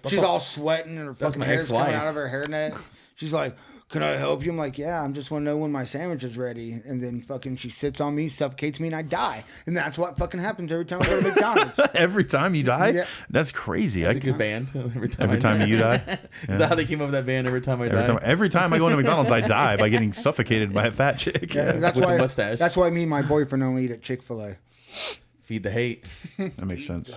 She's all sweating and her That's fucking my hair's coming ex-wife. out of her hairnet. She's like, can I help you? I'm like, yeah, I'm just want to know when my sandwich is ready. And then fucking she sits on me, suffocates me, and I die. And that's what fucking happens every time I go to McDonald's. Every time you die? Yeah. That's crazy. That's a good band. Every time you die? Is that how they came up with that band? Every time I die. Every time I go into McDonald's, I die by getting suffocated by a fat chick. Yeah, that's with why, the mustache. That's why me and my boyfriend only eat at Chick-fil-A. Feed the hate. That makes sense.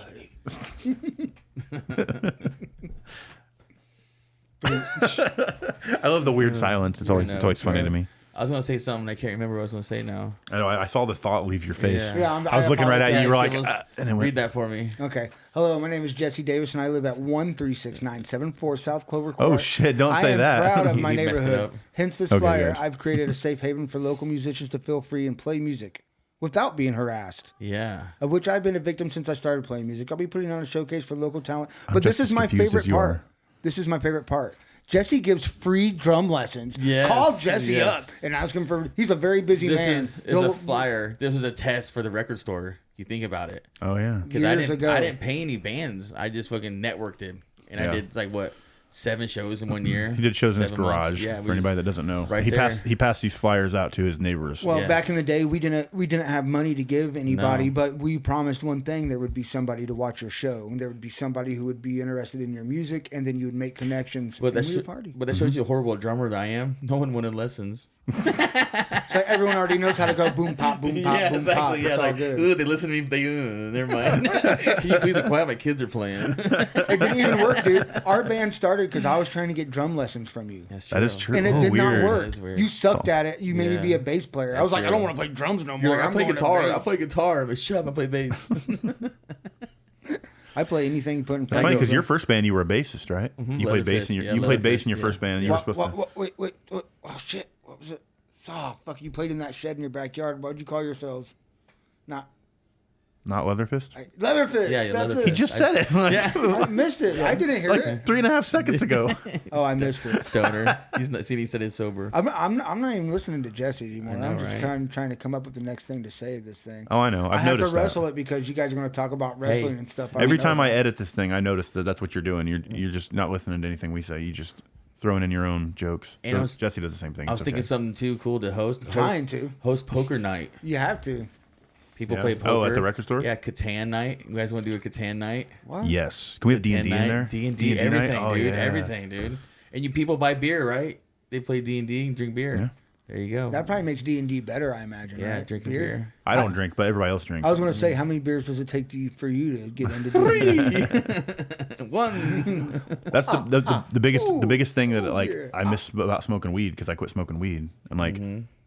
I love the weird silence. It's always funny to me. I was gonna say something. I can't remember what I was gonna say now. I know. I saw the thought leave your face. Yeah. Yeah, I was looking right at you. You were like, Kibbles, and then read went, that for me. Okay. Hello, my name is Jesse Davis, and I live at 136-974 South Clover Court. Oh, shit, don't say I am that. proud of my You messed it neighborhood. up. Hence this Okay, flyer. good. I've created a safe haven for local musicians to feel free and play music without being harassed, Yeah. of which I've been a victim since I started playing music. I'll be putting on a showcase for local talent. I'm But this just is as my confused favorite as you part. are. This is my favorite part. Jesse gives free drum lessons. Yes, Call Jesse yes. up and ask him for. He's a very busy man. This is a flyer. This was a test for the record store. You think about it. oh, yeah. Because I Years ago. didn't pay any bands. I just fucking networked it. And Yeah. I did like what 7 shows in 1 year. He did shows in his 7 months. garage. Yeah, For anybody that doesn't know, right he there. passed these flyers out to his neighbors. Well, Yeah. back in the day, we didn't have money to give anybody, No. but we promised one thing: there would be somebody to watch your show, and there would be somebody who would be interested in your music, and then you would make connections. But and that, we would party. but that shows you a horrible drummer that I am. No one wanted lessons. So everyone already knows how to go boom pop boom pop Yeah, boom exactly. pop. Yeah, It's all like, good. ooh, they listen to me. They, never mind. Can you please be quiet? My kids are playing. It didn't even work, dude. Our band started because I was trying to get drum lessons from you. That's That is true. And it Oh, did weird. not work. That is weird. You sucked at it. You made me Yeah. be a bass player. I was like, I true. don't want to play drums no You're more. like, I I'm play going to guitar. bass. I play guitar, but shut up, I play bass. I play anything you put in It's front funny of because me. your first band, you were a bassist, right? You played bass in your Yeah, you played bass Leatherfist, in your yeah. first band. And you were supposed to. Wait. Oh, shit. What was it? Oh, fuck. You played in that shed in your backyard. What'd you call yourselves? Not Not Leatherfist. Leatherfist. Yeah, That's Leatherfist. He it. just said it. Like, I missed it. I didn't hear like it. 3.5 seconds ago. Oh, I missed it. Stoner. He's not. See, he said he's sober. I'm not even listening to Jesse anymore. I know, I'm just right? kind of trying to come up with the next thing to say this thing. Oh, I know. I I've have to noticed wrestle that. it because you guys are going to talk about wrestling and stuff. Every don't time know I about. edit this thing, I notice that that's what you're doing. You're just not listening to anything we say. You just throwing in your own jokes. And So I was- Jesse does the same thing. I was It's thinking okay. something too cool to host. Trying to. host poker night. You have to. People Yeah. play poker. Oh, at the record store? Yeah, Catan night. You guys want to do a Catan night? What? Yes. Can we have D and D in there? D&D, night? everything, Oh, dude. yeah. Everything, dude. And you people buy beer, right? They play D&D and drink beer. Yeah. There you go. That probably makes D&D better, I imagine. yeah, right? drinking beer. I don't drink, but everybody else drinks. I was going to say, how many beers does it take for you to get into D&D? One. That's the biggest thing that like yeah. I miss about smoking weed because I quit smoking weed and like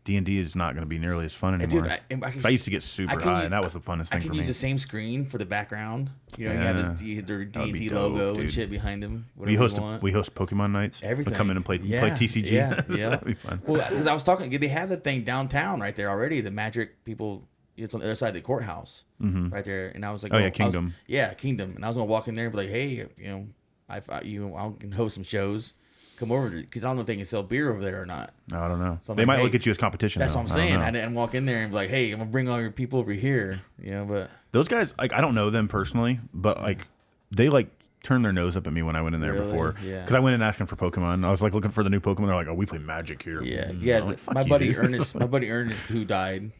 D&D is not going to be nearly as fun Dude, anymore. I 'Cause I used to get super high, and that was the funnest I thing can for me. use the same screen for the background. You know, you Yeah. have their would D&D be dope, logo and dude. shit behind them. We host Pokemon nights. Everything. We come in and play Yeah, TCG. yeah, yeah. That'd be fun. Well, because I was talking, they have the thing downtown right there already. The Magic people, it's on the other side of the courthouse, right there. And I was like, Oh, yeah, Kingdom. Kingdom. And I was gonna walk in there and be like, hey, you know, I can host some shows. Come over because I don't know if they can sell beer over there or not. No, I don't know. So I'm They like, might hey, look at you as competition. That's though. what I'm I don't saying. know. I didn't walk in there and be like, hey, I'm gonna bring all your people over here. You know, but Those guys, like, I don't know them personally, but like, they like turned their nose up at me when I went in there Really? before. Yeah. Because I went in asking for Pokemon. I was like looking for the new Pokemon. They're like, "Oh, we play Magic here." yeah, Mm. yeah. I'm like, "Fuck my you, buddy dude." Ernest, who died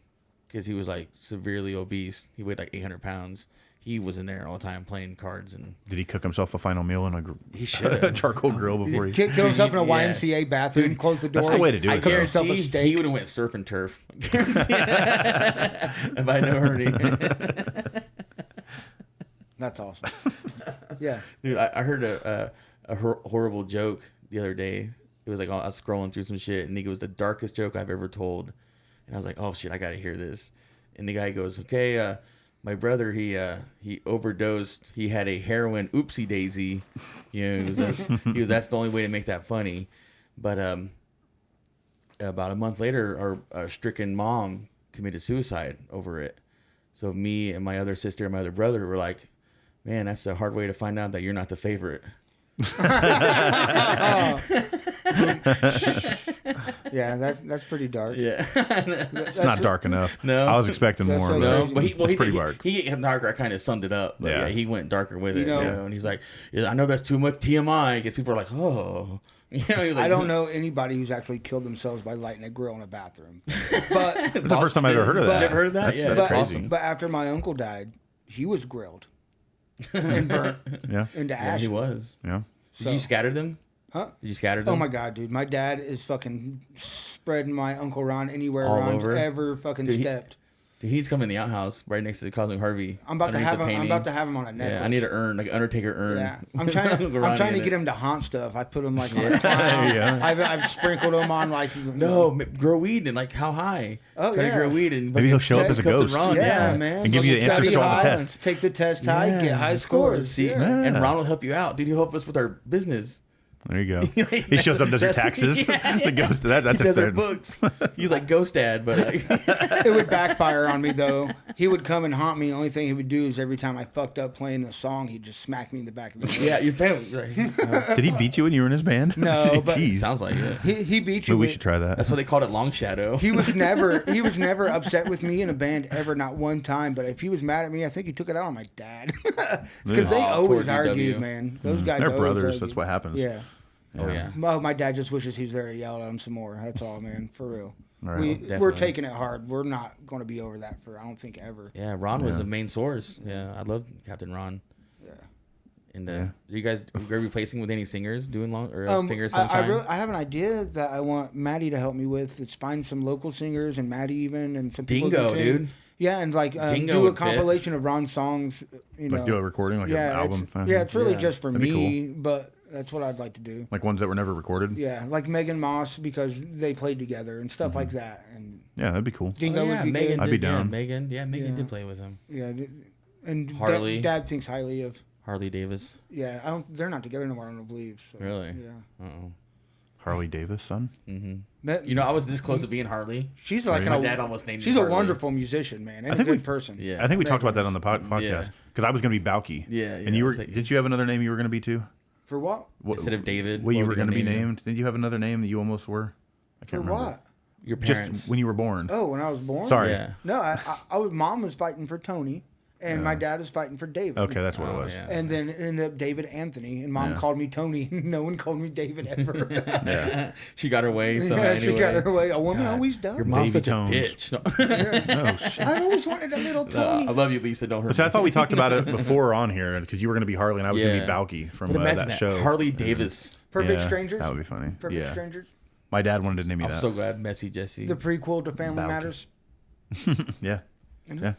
because he was like severely obese. He weighed like 800 pounds. he was in there all the time playing cards, and Did he cook himself a final meal in he should a charcoal grill before he? Kill himself in a Yeah. YMCA bathroom, close the door. That's the way to do I it, though. himself a guarantee steak. he would have went surf and turf. If I know Ernie. That's awesome. Yeah. Dude, I heard a horrible joke the other day. It was like I was scrolling through some shit, and it was the darkest joke I've ever told. And I was like, oh shit, I gotta hear this. And the guy goes, okay, my brother, he overdosed. He had a heroin oopsie daisy. You know, that's the only way to make that funny. But about a month later, our stricken mom committed suicide over it. So me and my other sister and my other brother were like, man, that's a hard way to find out that you're not the favorite. Yeah, that's pretty dark. Yeah. It's not dark enough. No. I was expecting That's more. so but crazy. But it's pretty dark. He got darker. I kind of summed it up. But Yeah. yeah, he went darker with You it. know- You know, and he's like, yeah, I know that's too much TMI because people are like, oh. You know, he was like, I don't know anybody who's actually killed themselves by lighting a grill in a bathroom. But It's the first time I ever heard of that. Never heard of that? That's, Yeah, that's but, crazy. awesome. but after my uncle died, he was grilled and burnt Yeah, into Yeah, ashes. he was. yeah. Did you scatter them? Huh? Did you scatter them? Oh my god, dude! My dad is fucking spreading my Uncle Ron anywhere All Ron's over? ever fucking Dude, stepped. Dude, he needs to come in the outhouse right next to the Cosmic Harvey. I'm about to underneath have the him. I'm painting. about to have him on a necklace. Yeah, I need an urn, like an Undertaker urn. Yeah, I'm trying to. With I'm Ronnie trying to in get it. him to haunt stuff. I put him like on a clown. There you go. I've sprinkled him on like No, grow weed and like how high? Oh, Try yeah. to grow weed and Maybe he'll show up as a Cup and ghost. Ron, Yeah, yeah. man. And give you the Study answers to all the high, tests. Take the test high, get high scores. See, Yeah. and Ron will help you out. Dude, he'll help us with our business. There you go. He shows up, does your taxes. The ghost. That's He does our a books. He's like ghost dad, but like, It would backfire on me though. He would come and haunt me. The only thing he would do is every time I fucked up playing the song, he'd just smack me in the back of the head. yeah, your family. Right. Did he beat you when you were in his band? No, but- Jeez. Sounds like it. He beat you. Maybe we with- should try that. That's why they called it Long Shadow. He was never upset with me in a band ever, not one time. But if he was mad at me, I think he took it out on my dad. Because they Aw, always poor argued, DW. man. Those guys They're always brothers. argued. That's what happens. Yeah. Oh yeah. Well, my dad just wishes he was there to yell at him some more. That's all, man. For real. All right. We're Definitely. taking it hard. We're not going to be over that for I don't think ever. Yeah, Ron was Yeah. the main source. Yeah, I love Captain Ron. Yeah. And Yeah. you guys are you replacing with any singers doing long or Finger I Sunshine? I have an idea that I want Maddie to help me with. It's find some local singers and Maddie even and some people who Dingo, can sing. dude. Yeah, and like Dingo do a would fit. compilation of Ron's songs. You know, Like do a recording, like an album it's, thing. yeah, it's really Yeah. just for That'd be me, but that's what I'd like to do. Like ones that were never recorded. Yeah, like Megan Moss because they played together and stuff like that. And Yeah, that'd be cool. Dingo Oh, yeah, would be Megan good. I'd be did, yeah, down. Megan Yeah. did play with him. Yeah, and Harley. Dad thinks highly of. Harley Davis. Yeah, I don't. They're not together anymore. I don't believe. So, Really? Yeah. Uh-oh. Harley Davis, son. Met- You know, I was this close to being Harley. she's like My an, dad almost named me She's a Harley. wonderful musician, man, and I a think good we- person. Yeah. I think we talked about Megan that on the podcast Yeah. because I was going to be Balky. Yeah, And yeah, you were. it's like- Did you have another name you were going to be too? For what? What, Instead of David, What you what were were going to you be gonna name named? Did you have another name that you almost were? I For can't remember. what? Your parents. Just when you were born. Oh, when I was born. Sorry. Yeah. No, I was. Mom was fighting for Tony, and my dad was fighting for David. Okay, that's what it Oh, was. yeah. And then it ended up David Anthony, and Mom Yeah. called me Tony. No one called me David ever. Yeah. She got her way. So yeah, anyway. she got her way. A woman God, always does. Your mom's Baby such tones. a bitch. No. Oh shit. I always wanted a little Tony. I love you, Lisa. Don't hurt But see, me. I thought we talked about it before on here because you were going to be Harley and I was going to Yeah. be Balky from But imagine that show. Harley Davis. Perfect Yeah, Strangers. That would be funny. Perfect yeah. Strangers. My dad wanted to name me I'm that. so glad Messy Jesse. The prequel to Family Balky. Matters. Yeah. Yeah.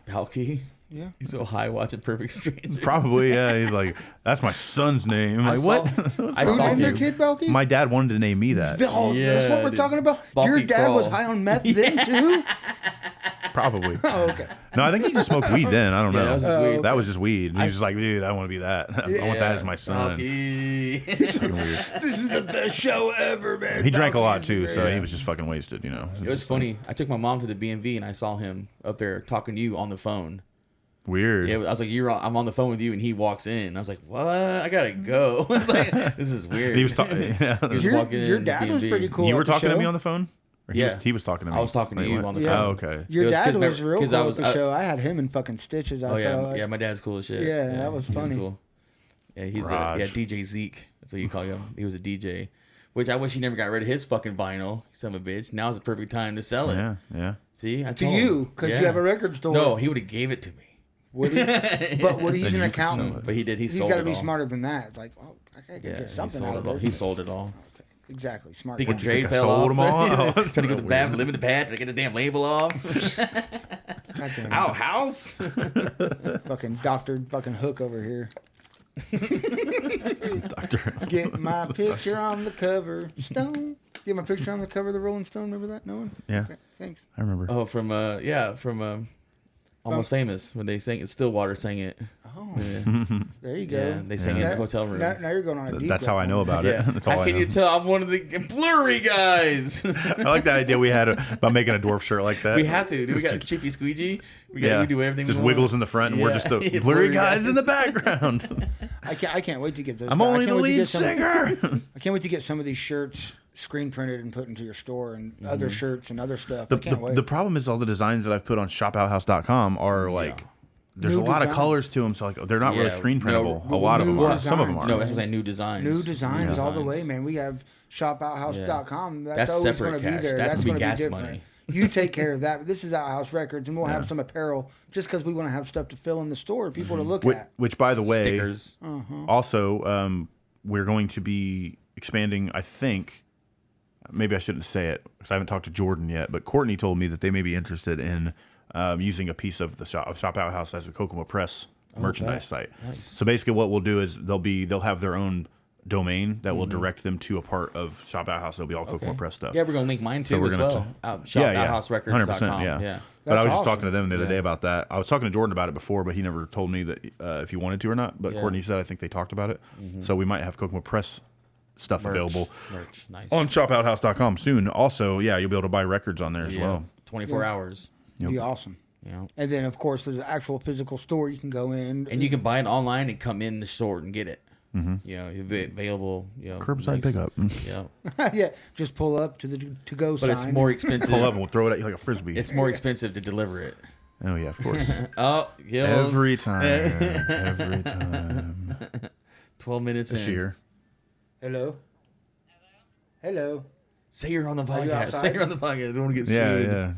Balky. Yeah. He's so high watching Perfect Strangers. Probably, yeah. He's like, that's my son's name. I'm I like, saw- what? I Who saw named their you. kid Balky? My dad wanted to name me that. Oh, that's Yeah, what we're dude. talking about. Balky Your dad was Crawl. high on meth then too. Probably. Oh, okay. No, I think he just smoked weed then. I don't Yeah, know. that was just weed. That was just weed. And he I was just like, dude, I want to be that. I want that as my son. Balky. Fucking weird. This is the best show ever, man. He drank a lot Balky's too, great. so he was just fucking wasted, you know. It was funny. I took my mom to the BMV and I saw him up there talking to you on the phone. Weird. Yeah, I was like, I'm on the phone with you, and he walks in. I was like, what? I gotta go. Like, this is weird. He was talking. Yeah. He was Your, walking your in dad was BMV. pretty cool. You were at the talking to show. me on the phone? Or Yeah. He was talking to me. I was talking to Wait, you what? on the Yeah. phone. Oh, okay. Your It was dad 'cause was remember- real 'cause cool I at was- the I- show. I had him in fucking stitches. I Oh yeah, felt like. yeah. My dad's cool as shit. Yeah, that was he funny. cool. Yeah, he's Raj. DJ Zeke. That's what you call him. He was a DJ. Which I wish he never got rid of his fucking vinyl. Son of a bitch. Now's the perfect time to sell it. Yeah, yeah. See, I To told you, him. because you have a record store. No, he would have gave it to me. Woody, but Woody's Then an you could sell accountant. it. But he did. He He's sold got to it be all. smarter than that. It's like, oh, I gotta Yeah, get he something sold out of it all. this. He sold it all. Okay, exactly. Smart. Thinking guy. Dre think I fell sold off. them all? Trying to get the Weird. limit the pad to get the damn label off. Goddamn, Outhouse. fucking Doctor fucking Hook over here. Doctor. Get my picture on the cover, Stone. Get my picture on the cover of the Rolling Stone. Remember that? No one? Yeah. Okay, thanks. I remember. Oh, from Almost Famous when they sang it. Stillwater sang it. Oh, Yeah, there you go. yeah they sang it in the hotel room. Now you're going on a deep. That's how I know about Yeah. it. That's all How I can know. you tell I'm one of the blurry guys? I like that idea we had about making a dwarf shirt like that. We have to. We got Chippy Squeegee. We got we do everything. Just we want. wiggles in the front, and we're just the Yeah. blurry guys in the background. I can't wait to get those. I'm guys. I only can't the wait to lead get some- singer. I can't wait to get some of these shirts screen printed and put into your store and other shirts and other stuff. I can't wait. The problem is all the designs that I've put on shopouthouse.com are like, there's New a lot of designs. colors to them, so like they're not really Yeah, screen printable. no, a lot of them new are. Some of them designs. are. No, that's what I new designs. New designs all the way, Designs. man. We have shopouthouse.com. That's That's always separate going to be cash. there. That's gonna be gonna gas different. money. You take care of that. This is Outhouse Records, and we'll have some apparel just because we want to have stuff to fill in the store, people to look Which, at. which, by the way, Stickers. also we're going to be expanding. I think maybe I shouldn't say it because I haven't talked to Jordan yet, but Courtney told me that they may be interested in using a piece of the Shop Outhouse as a Kokomo Press merchandise site. Nice. So basically, what we'll do is they'll have their own domain that will direct them to a part of Shop Outhouse. It'll be all Kokomo Press stuff. Yeah, we're gonna link mine So too we're as gonna well. ShopoutHouseRecords.com. 100%. Yeah. Yeah. But I was That's just talking to awesome. them the other day about that. I was talking to Jordan about it before, but he never told me that if he wanted to or not. But Yeah. Courtney said I think they talked about it. So we might have Kokomo Press stuff available Merch. Nice. on shopouthouse.com soon. Also, yeah, you'll be able to buy records on there as well. 24 hours. It'd be awesome. You know. And then, of course, there's an actual physical store you can go in. And you can buy it online and come in the store and get it. You know, it'll be available. You know, Curbside nice. pickup. Yeah, yeah, just pull up to the to-go but sign. it's more expensive. Pull up and we'll throw it at you like a frisbee. It's more expensive to deliver it. Oh yeah, of course. Oh, Hills. Every time. Every time. 12 minutes Is in. she here? Hello? Hello? Say you're on the you podcast. outside? Say you're on the podcast. I don't want to get Yeah, sued. yeah.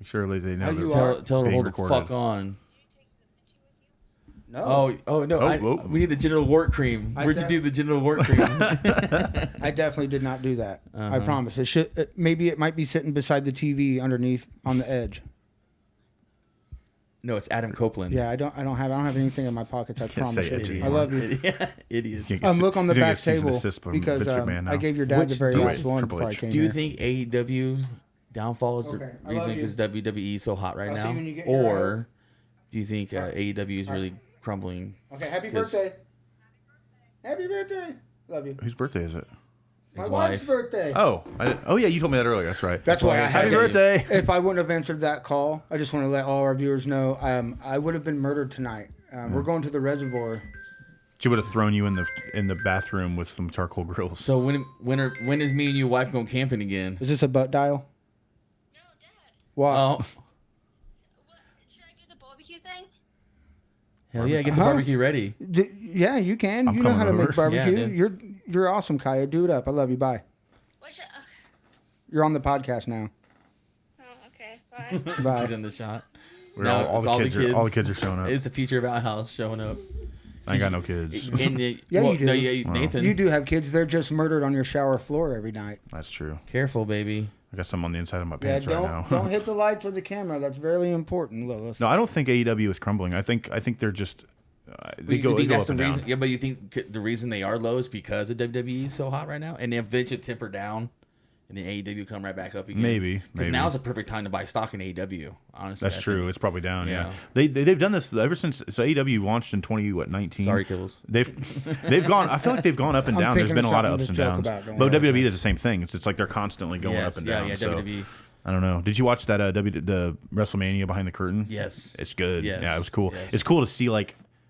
Surely they know How you that are? it's Tell her to being hold recorded. the fuck on. No. Oh no! whoa. We need the genital wart cream. I Where'd you thought- do the genital wart cream? I definitely did not do that. I promise. It should. Maybe it might be sitting beside the TV underneath on the edge. No, it's Adam Copeland. Yeah, I don't have anything in my pockets. I promise say you. edgy I love you. Idiot. Look on the He's gonna back get cease and table desist from because Vince McMahon now. I gave your dad the very do you last think- one Triple before I H. came Do you here. think AEW downfall is Okay, the I love reason you. because WWE is so hot right I'll see now, you when you get here, or do you think AEW is really crumbling? Okay, happy 'Cause- birthday. Happy birthday. Love you. Whose birthday is it? My His wife's wife. birthday. Oh, yeah, you told me that earlier. That's right. That's why I Happy had to- birthday. If I wouldn't have answered that call, I just want to let all our viewers know I would have been murdered tonight. We're going to the reservoir. She would have thrown you in the bathroom with some charcoal grills. So when is me and your wife going camping again? Is this a butt dial? No, Dad. Why? Oh, What? Should I do the barbecue thing? hell yeah! Get the Huh? barbecue ready. Yeah, you can. I'm You know how to coming make over. Yeah, barbecue. dude. You're awesome, Kaya. Do it up. I love you. Bye. What should, You're on the podcast now. oh, okay. Bye. Bye. She's in the shot. We're No, all it's the kids are showing up. It's the future of Outhouse showing up. I ain't got no kids. And Yeah, you do. No, yeah, Nathan. You do have kids. They're just murdered on your shower floor every night. That's true. Careful, baby. I got some on the inside of my Yeah, pants right don't now. don't hit the lights or the camera. That's very important, Lilith. No, I don't think AEW is crumbling. I think they're just they You go, think they go that's up and the down. reason? Yeah, but you think the reason they are low is because of WWE is so hot right now, and then eventually temper down, and then AEW come right back up again. Maybe. Because now is a perfect time to buy stock in AEW. Honestly, That's I true. think. It's probably down. Yeah, Yeah. they've done this ever since. So AEW launched in 19. Sorry, Kibbles. They've gone. I feel like they've gone up and I'm down. There's thinking been a of lot of something ups to and joke downs. about, don't But worry. WWE does the same thing. It's like they're constantly going Yes, up and yeah, down. yeah, so, WWE. I don't know. Did you watch that the WrestleMania behind the curtain? Yes. It's good. Yes. Yeah, it was cool. Yes. It's cool to see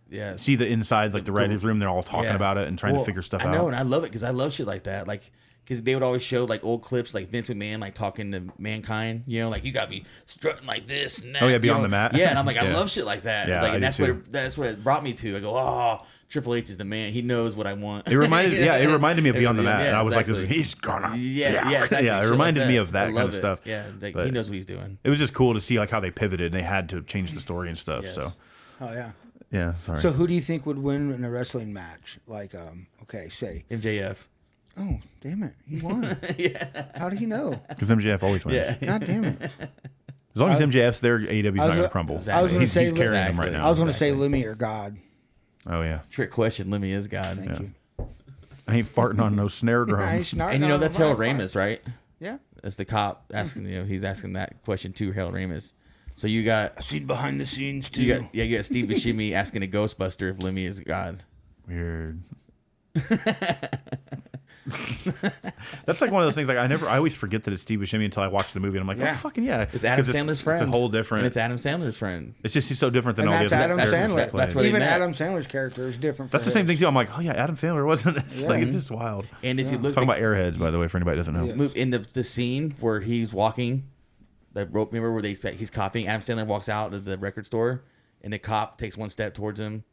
Yeah. see the inside, like the writers' room. They're all talking Yeah. about it and trying to Well, figure stuff I out. know, and I love it because I love shit like that. Like, because they would always show like old clips, like Vince McMahon, like talking to Mankind. You know, like you got me strutting like this and that. Oh, yeah, you be on know? the mat. Yeah, and I'm like, I Yeah. love shit like that. Yeah, like, I and do too. that's what it brought me to. I go, oh, Triple H is the man. He knows what I want. It reminded, it reminded me of Beyond the Mat, Yeah, and I was exactly. like, "He's gonna." Yeah, exactly. Yeah, it Shit reminded like me of that I kind love of it. stuff. Yeah, like, But he knows what he's doing. It was just cool to see like how they pivoted and they had to change the story and stuff. Yes. So Oh yeah. Yeah, sorry. So who do you think would win in a wrestling match? Like, okay, say. MJF. Oh, damn it, he won. Yeah. How do you know? Because MJF always wins. Yeah. God damn it. As long as MJF's there, AEW's not going to crumble. I was gonna He's say carrying them right Exactly. now. I was going to say Lemmy or God. Oh, yeah. Trick question. Lemmy is God. Thank you. I ain't farting on no snare drum. And you know that's Harold Ramis, right? Yeah. That's the cop asking. He's asking that question to Harold Ramis. So you got Seen behind the scenes too. you got Steve Buscemi asking a Ghostbuster if Lemmy is God. Weird. That's like one of those things. Like I always forget that it's Steve Buscemi until I watch the movie, and I'm like, Yeah. oh fucking yeah, It's Adam 'Cause Sandler's friend. It's a whole different. And it's Adam Sandler's friend. It's just he's so different than And all the that's other Adam characters Sandler. he's played. That's what he Even meant. Adam Sandler's character is different. That's for the same his. thing too. I'm like, oh yeah, Adam Sandler wasn't it? It's Yeah. like it's just wild. And if you look Talking about Airheads, by the way, for anybody that doesn't know. Yeah. move in the scene where he's walking, that rope. Remember where he's copying? Adam Sandler walks out of the record store, and the cop takes one step towards him.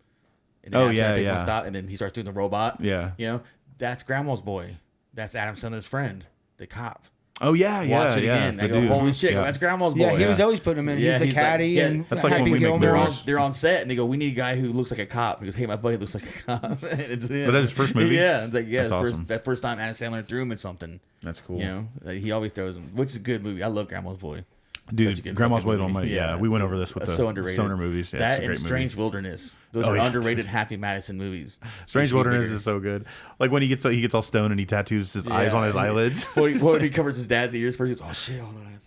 And then Oh, Adam yeah, Sandler takes yeah. one stop, and then he starts doing the robot. Yeah. You know, that's Grandma's boy. That's Adam Sandler's friend, the cop. Oh yeah, yeah, Watch it yeah. again. the I go, dude. holy shit, Yeah. that's Grandma's boy. Yeah, he was always putting him in. Yeah, he's the he's like- caddy yeah, and that's like when Happy we make Gilmore. They're movies. they're on set and they go, we need a guy who looks like a cop. He goes, hey, my buddy looks like a cop. It's him. But that's his first movie? Yeah, it's like That's awesome. that first time Adam Sandler threw him in something. That's cool. You know, like, he always throws him, which is a good movie. I love Grandma's Boy. Such a Dude, good Grandma's fucking Way on my movie. yeah. We went over this with That's the so underrated. stoner movies. Yeah, that it's a and great Strange movie. Wilderness. Those Oh, are yeah, underrated dude. Happy Madison movies. Strange They should be Wilderness bigger. is so good. Like when he gets all stoned and he tattoos his eyes on his eyelids. When he covers his dad's ears first, he goes, oh shit, hold on, it's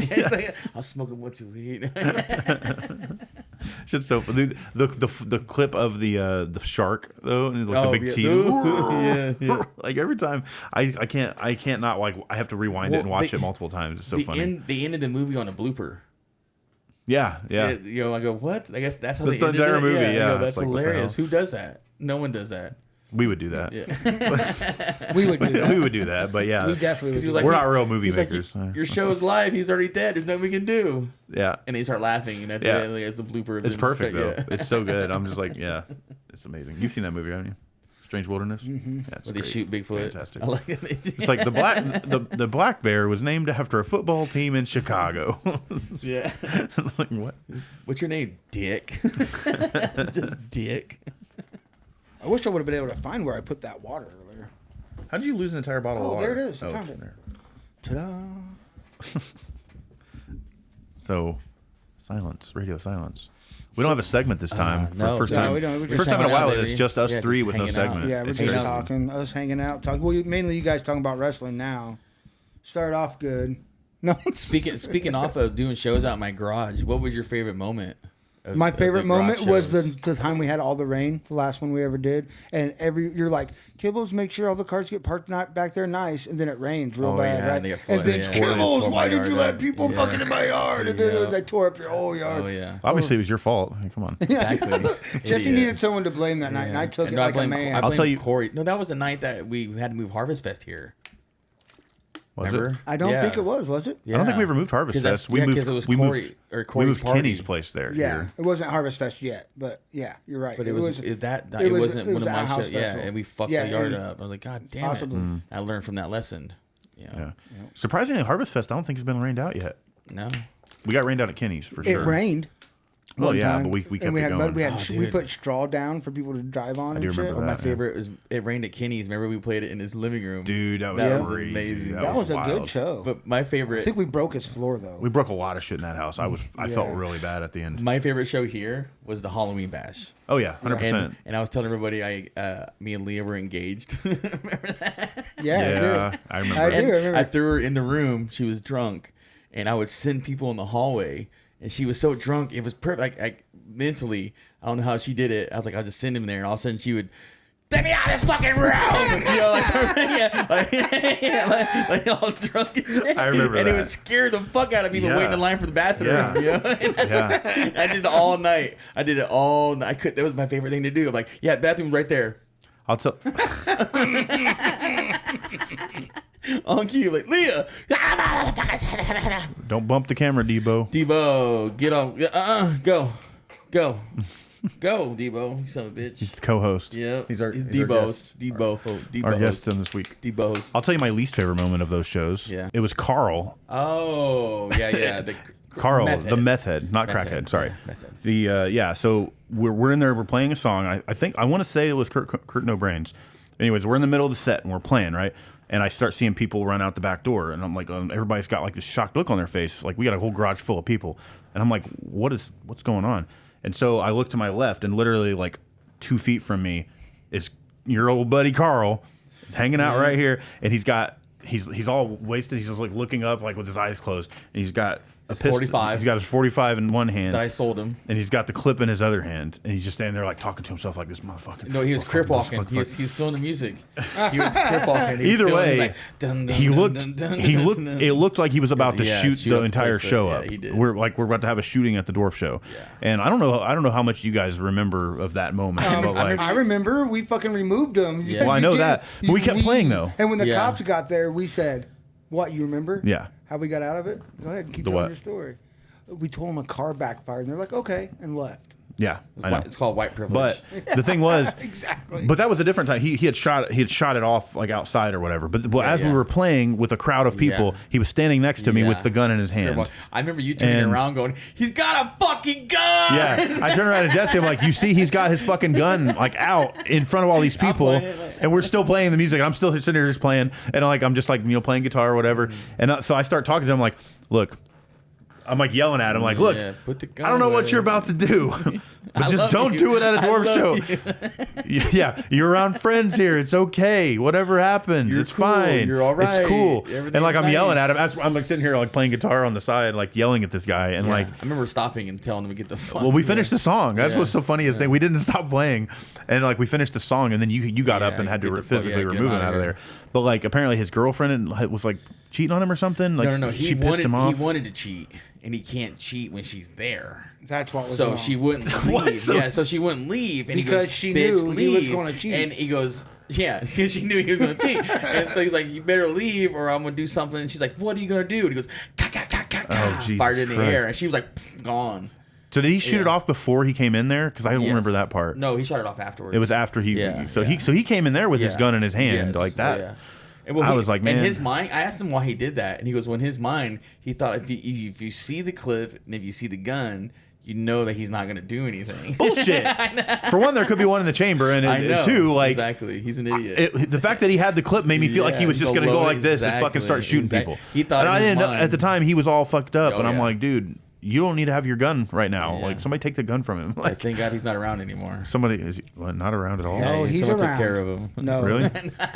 high. I'll smoke a bunch of weed. Shit's so funny. The clip of the shark though, and like Oh, the big yeah. teeth. Yeah. Like every time I can't not like I have to rewind it and watch it multiple times. It's so funny. They ended the movie on a blooper. Yeah. You know, I go, what? I guess that's how That's they the ended entire it? movie, I yeah. go, It's that's like, what the hilarious. hell? Who does that? No one does that. We would do that. Yeah. We would do that. We would do that, but yeah, We definitely would. He Do was that. we're not real movie he's like, makers. Your show's live. He's already dead. There's nothing we can do. Yeah, And they start laughing, and that's Yeah. it. Like, it's a blooper. of it's them perfect just- though. yeah. It's so good. I'm just like, yeah, it's amazing. You've seen that movie, haven't you? Strange Wilderness. Mm-hmm. Yeah, it's Where they great. shoot Bigfoot. Fantastic. I like it. It's like the black bear was named after a football team in Chicago. Yeah. Like what? What's your name, Dick? Just Dick. I wish I would have been able to find where I put that water earlier. How did you lose an entire bottle of Oh, water? there it is. I Oh, found it. there. Ta-da! So, silence, radio silence. We don't have a segment this time. no. First No, time. we don't. We're just First time in a hanging out, while, baby. it's just us Yeah, three just with no hanging out. segment. Yeah, we're It's just crazy. talking, us hanging out, talking. Well, mainly you guys talking about wrestling now. Start off good. No, Speaking off of doing shows out in my garage, what was your favorite moment? my favorite moment was the shows? time we had all the rain, the last one we ever did, and you're like, Kibbles, make sure all the cars get parked not back there nice, and then it rains real Oh, bad, yeah, right? and they get And then flooded, yeah. Kibbles, Tore why my did you yard let up. people Yeah. fucking in my yard? And then Yeah. they tore up your whole yard. Oh yeah, Obviously, it was your fault. Hey, come on. exactly. Jesse Idiot. needed someone to blame that night, and I took And it no, like a blame- man. I I'll blame tell you- Corey. No, that was the night that we had to move Harvestfest here. Was Remember? it? I don't Yeah. think it was it? I don't think we ever moved Harvest 'Cause that's- Fest. We yeah, moved. 'cause it was we Corey- moved. or We Corey's moved party. Kenny's place there. Yeah, here. it wasn't Harvest Fest yet, but yeah, you're right. But it was it wasn't it one was of the my Outhouse shows. Yeah, Festival. and we fucked Yeah, the yard and up. I was like, God damn possibly. it! I learned from that lesson. Yeah. Surprisingly, Harvest Fest, I don't think it's been rained out yet. No. We got rained out at Kenny's for It sure. rained. Well, one yeah, time, but we kept and we it had going. mud. We had Oh, we dude. put straw down for people to drive on. I do and shit. remember My that. favorite was it rained at Kenny's. Remember we played it in his living room. Dude, that was That was crazy. amazing. That was a wild. good show. But my I favorite, think we broke his floor though. We broke a lot of shit in that house. I felt Yeah. really bad at the end. my favorite show here was the Halloween bash. Oh yeah, 100%. And I was telling everybody, me and Leah were engaged. Yeah, I remember. I that. do. remember. I threw her in the room. She was drunk, and I would send people in the hallway. And she was so drunk, it was perfect. Like mentally, I don't know how she did it. I was like, I'll just send him there, and all of a sudden she would. Let me out of this fucking room! You know, like all drunk and shit. I remember and it that. would scare the fuck out of people Yeah. waiting in line for the bathroom. Yeah. You know? Yeah. I did it all night. I did it all night. That was my favorite thing to do. I'm like, yeah, bathroom right there. I'll tell. On cue, like, Leah! Don't bump the camera, Debo. Debo, get on. Go. Go, Debo. You son of a bitch. He's the co-host. Yeah. He's our Debo's. guest. Debo. Our guest on this week. Debo's. I'll tell you my least favorite moment of those shows. Yeah. It was Carl. Oh, yeah. Carl, Meth the head. meth head, not Meth crackhead. head, Sorry. yeah, meth head. The so we're in there. We're playing a song. I think I want to say it was Kurt No Brains. Anyways, we're in the middle of the set and we're playing, right? And I start seeing people run out the back door, and I'm like, everybody's got like this shocked look on their face, like we got a whole garage full of people, and I'm like, what's going on? And so I look to my left, and literally like 2 feet from me is your old buddy Carl, is hanging out right here, and he's all wasted. He's just like looking up, like with his eyes closed, and he's got a pistol. 45. He's got his 45 in one hand. That I sold him. And he's got the clip in his other hand, and he's just standing there like talking to himself like this motherfucker. No, he was crip walking. He was feeling the music. He was crip walking. Either way, like, dun, dun, he dun, looked. dun, dun, He dun, looked. dun, dun. It looked like he was about to Yeah, shoot shoot the up the entire place. show Yeah, up. he did. We're about to have a shooting at the Dwarf show, Yeah. and I don't know how much you guys remember of that moment. But like, I remember we fucking removed him. Yeah. Well, I You know did. that. But we kept playing, though. And when the Yeah. cops got there, we said, "What? You remember? Yeah. How we got out of it? Go ahead and keep The telling what? your story." We told them a car backfired, and they're like, "Okay," and left. yeah, I know. It's called white privilege. But the thing was, Exactly. but that was a different time. He had shot it off like outside or whatever. But as we yeah. were playing with a crowd of people, Yeah. he was standing next to me Yeah. with the gun in his hand. I remember you turning And- around going, "He's got a fucking gun!" Yeah, I turn around to Jesse. I'm like, you see, he's got his fucking gun like out in front of all these people, playing it. and we're still playing the music. And I'm still sitting there just playing, and I'm just like playing guitar or whatever. And so I start talking to him like, look. I'm like yelling at him, like, look, Yeah, put the gun I don't know what away. you're about to do, but I just love don't you. do it at a I dwarf love show. Yeah, you're around friends here. It's okay. Whatever happens, You're it's cool. fine. You're all It's right. cool. Everything's And like I'm yelling at him. nice. I'm like sitting here like playing guitar on the side, like yelling at this guy, and Yeah. like. I remember stopping and telling him to get the fuck. Well, we finished the song. That's Yeah. what's so funniest thing. We didn't stop playing, and like we finished the song, and then you got up Yeah, and had to get the fuck- physically yeah, get remove him him out outta of here. there. But like apparently his girlfriend was like cheating on him or something. Like No. she He pissed wanted him off. he wanted to cheat, and he can't cheat when she's there. That's what was So wrong. she wouldn't What? leave. So- Yeah, so she wouldn't leave, and Because he goes, she "Bitch, knew he was leave." gonna cheat. And he goes, "Yeah," because she knew he was gonna cheat. And so he's like, "You better leave, or I'm gonna do something." And she's like, "What are you gonna do?" And he goes, "Ka ka ka ka ka." Oh, Jesus Fired it in the Christ. air, and she was like, "Pff, gone." So did he shoot it Yeah. off before he came in there? Because I don't remember Yes. that part. No, he shot it off afterwards. It was after he. Yeah, so yeah. he came in there with his Yeah. gun in his hand Yes. like that. Yeah. And I was like, man. in his mind, I asked him why he did that, and he goes, "Well, in his mind, he thought if you see the clip and if you see the gun, you know that he's not going to do anything." Bullshit. For one, there could be one in the chamber, and I know. two, like exactly, he's an idiot. the fact that he had the clip made me feel like he was just going to go like this and fucking start shooting Exactly. people. He thought and in I his didn't know mind- at the time he was all fucked up, Oh, and I'm yeah. like, dude, you don't need to have your gun right now. Yeah. Like somebody take the gun from him. I Like thank God he's not around anymore. somebody is he, what, not around at all. No, Yeah, he's someone around. took care of him. No, Really?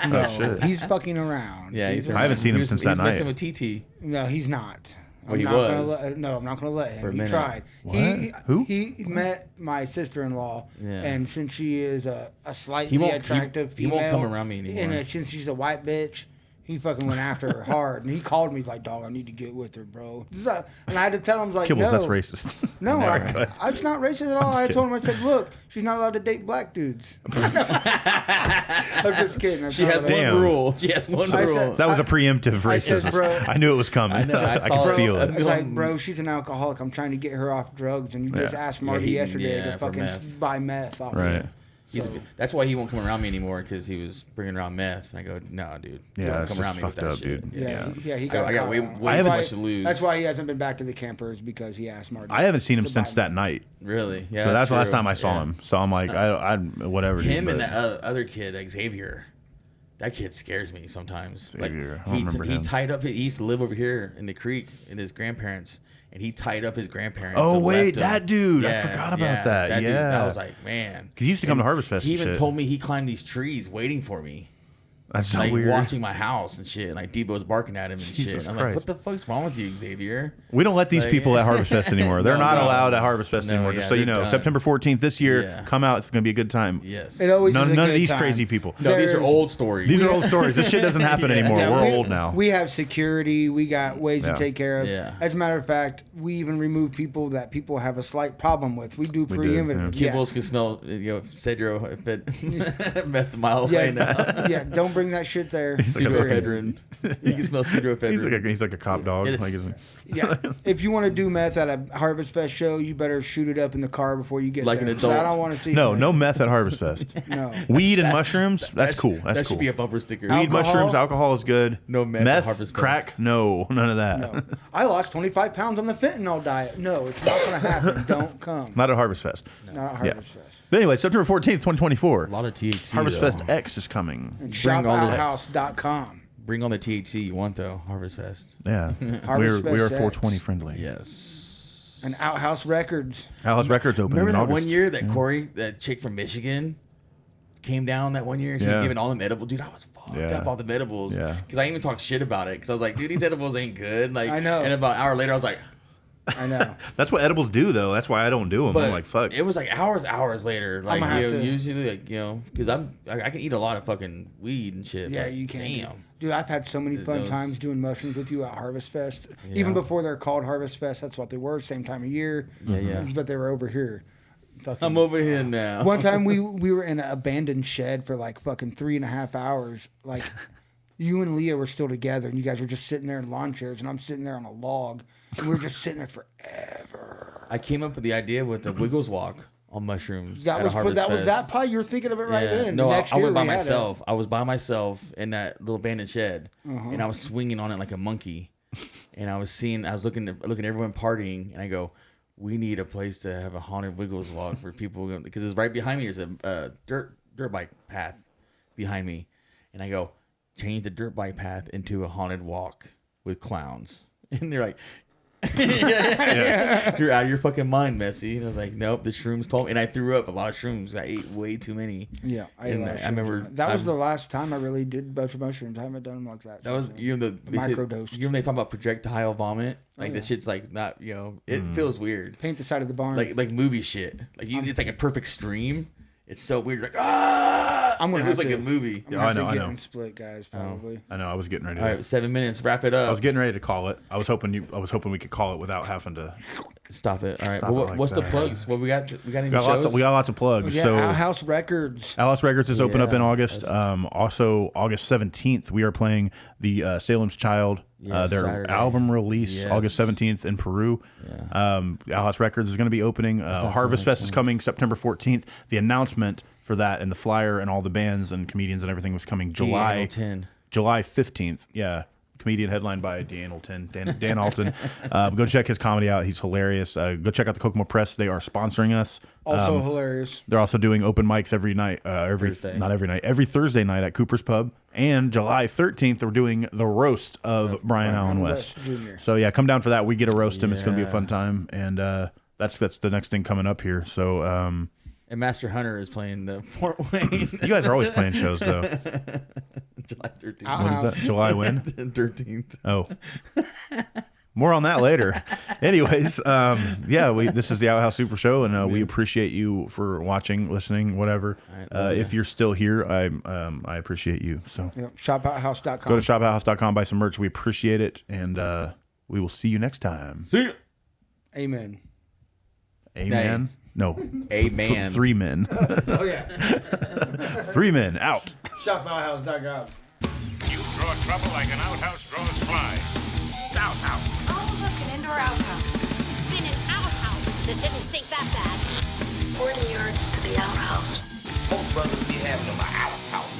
no, Oh, shit. he's fucking around. Yeah, he's I haven't seen him he was- since he was that messing night. with TT. No, he's not. Well, he not gonna was. no, I'm not going to let For a him. He minute. tried. What? Who? He met my sister-in-law, Yeah. and since she is a slightly He won't- he- attractive he won't female, come around me anymore. and since she's a white bitch, he fucking went after her hard. And he called me. He's like, "Dog, I need to get with her, bro." And I had to tell him, I was like, Kibbles, "No, that's racist. no, Sorry, go ahead. it's not racist at all." just I told him, I said, "Look, she's not allowed to date black dudes." I'm just kidding. That's She not has what I- Damn. one rule. She has one I rule. said- That was a preemptive I said, racism. bro- I knew it was coming. I know, I I saw could it. feel I it. was like, "Bro, she's an alcoholic. I'm trying to get her off drugs, and you just Yeah. asked Marty he- yesterday yeah, to for fucking meth. buy meth off Right. me." So, That's why he won't come around me anymore, because he was bringing around meth. And I go, "No, dude. You Yeah, don't it's come just around me with fucked that up, shit." dude. yeah, he got. I got caught way out. too That's much why- to lose. That's why he hasn't been back to the campers, because he asked Marty. I haven't seen him to since buy that meth. night. Really? Yeah. So that's the last true. time I saw Yeah. him. So I'm like, I whatever. dude, Him and but- that other kid, Xavier. That kid scares me sometimes. Xavier, I Like don't remember he him. tied up. He used to live over here in the creek in his grandparents, and he tied up his grandparents. Oh, and wait, left that them. dude. I forgot about that. Dude, Yeah. I was like, man. Because he used to come to Harvestfest. He and even shit. told me he climbed these trees waiting for me. That's so Like weird. watching my house and shit. And like Debo's barking at him and Jesus shit. I'm Christ. like, what the fuck's wrong with you, Xavier? We don't let these Like- people at Harvestfest anymore. They're No, not no. allowed at Harvestfest No, anymore. yeah, Just so you they're know, done. September 14th this year, Yeah. come out. It's gonna be a good time. Yes. It always None is a of good these time. crazy people. No, these are There's- old stories. These are old stories. This shit doesn't happen Yeah. anymore. Yeah, We're we- old now. We have security. We got ways Yeah. to take care of. Yeah. As a matter of fact, we even remove people that people have a slight problem with. We do We do, preemptive. Kibbles can smell, Cedro meth a mile away now. Yeah, don't bring that shit there. Pseudoephedrine. You can smell pseudoephedrine. He's like a cop dog. Yeah. Like, Yeah, if you want to do meth at a Harvest Fest show, you better shoot it up in the car before you get Like there. an 'cause I adult. don't want to see. no meth at Harvest Fest. No. Weed and mushrooms, that's cool. That's that cool. should be a bumper sticker. Weed, Alcohol? mushrooms, alcohol is good. No meth at Harvest Fest. crack, no, none of that. No. I lost 25 pounds on the fentanyl diet. No, it's not going to happen. Don't come. Not at Harvest Fest. Not at Harvest Fest. But anyway, September 14th, 2024. A lot of THC. Harvest though. Fest X is coming. And Bring all the- shopouthouse.com. Bring on the THC you want though. Harvest Fest. Yeah. Harvest we are Fest 420 X. friendly. Yes. And Outhouse Records. Outhouse Records opening Remember in that August. one year that Corey, that chick from Michigan, came down that one year and she Yeah. was giving all them edibles. Dude, I was fucked Yeah. up off the edibles. Yeah. Because I even talked shit about it. Because I was like, dude, these edibles ain't good. Like, I know. And about an hour later, I was like, I know. That's what edibles do, though. That's why I don't do them. but I'm like, fuck. it was like hours later. Like, gonna have to- usually, like, because I can eat a lot of fucking weed and shit. Yeah, but you can. Damn. Dude, I've had so many fun Those- times doing mushrooms with you at Harvest Fest. Yeah. Even before they're called Harvest Fest, that's what they were, same time of year. Yeah. But they were over here. Fucking- I'm over here now. One time we were in an abandoned shed for like fucking 3.5 hours. Like you and Leah were still together, and you guys were just sitting there in lawn chairs, and I'm sitting there on a log, and we were just sitting there forever. I came up with the idea with the Wiggles Walk on mushrooms. That at a was Harvest that was Fest. that pie. You were thinking of it right Yeah. then. No, The I next went year by we had it. myself. I was by myself in that little abandoned shed, and I was swinging on it like a monkey. And I was looking at everyone partying, and I go, "We need a place to have a haunted Wiggles Walk for people because it's right behind me. There's a dirt bike path behind me, and I go, change the dirt bike path into a haunted walk with clowns, and they're like." You're out of your fucking mind, Messi. And I was like, nope, the shrooms told me. And I threw up a lot of shrooms. I ate way too many. Yeah, I And remember that was the last time I really did a bunch of mushrooms. I haven't done them like that. that was since you know then. Microdosed. You know when they talk about projectile vomit? Like yeah. the shit's like not it feels weird. Paint the side of the barn. Like movie shit. Like it's like a perfect stream. It's so weird. Like ah, I'm gonna it was have like to- a movie. I'm gonna have I to know. get in split, guys. Probably. I know. I was getting ready. All To, right, 7 minutes. Wrap it up. I was getting ready to call it. I was hoping we could call it without having to. Stop it. All right. Stop Well, it like what's the that. plugs? What we got? We got any We got lots of plugs. Yeah, so Outhouse Records. Outhouse Records is open up in Yeah, August. Also, August 17th, we are playing the Salem's Child. Yeah, Their Saturday. album release, Yes. August 17th in Peru. Outhouse Records is going to be opening. not Harvest too much Fest is coming September 14th. The announcement for that and the flyer and all the bands and comedians and everything was coming July 15th. Yeah. Comedian headlined by Dan Alton. Go check his comedy out. He's hilarious. Go check out the Kokomo Press. They are sponsoring us. Also hilarious. They're also doing open mics every night, Thursday. not every night, every Thursday night at Cooper's Pub. And July 13th, we're doing the roast of Brian Allen West. Jr. So yeah, come down for that. We get to roast him. It's going to be a fun time, and that's the next thing coming up here. So And Master Hunter is playing the Fort Wayne. you guys are always playing shows though. July 13th. What is that? July when? 13th. Oh. More on that later. Anyways, this is the Outhouse Super Show, and we appreciate you for watching, listening, whatever. If you're still here, I appreciate you. So Yep. Shopouthouse.com. go to shopouthouse.com, buy some merch. We appreciate it, and we will see you next time. See ya. Amen. Amen. No. Amen. 3 men. Oh yeah. 3 men out. Shopouthouse.com. You draw trouble like an outhouse draws flies. Outhouse. Oh, look, an indoor outhouse. In an outhouse that didn't stink that bad. 40 yards to the outhouse. Most brothers be having them an outhouse.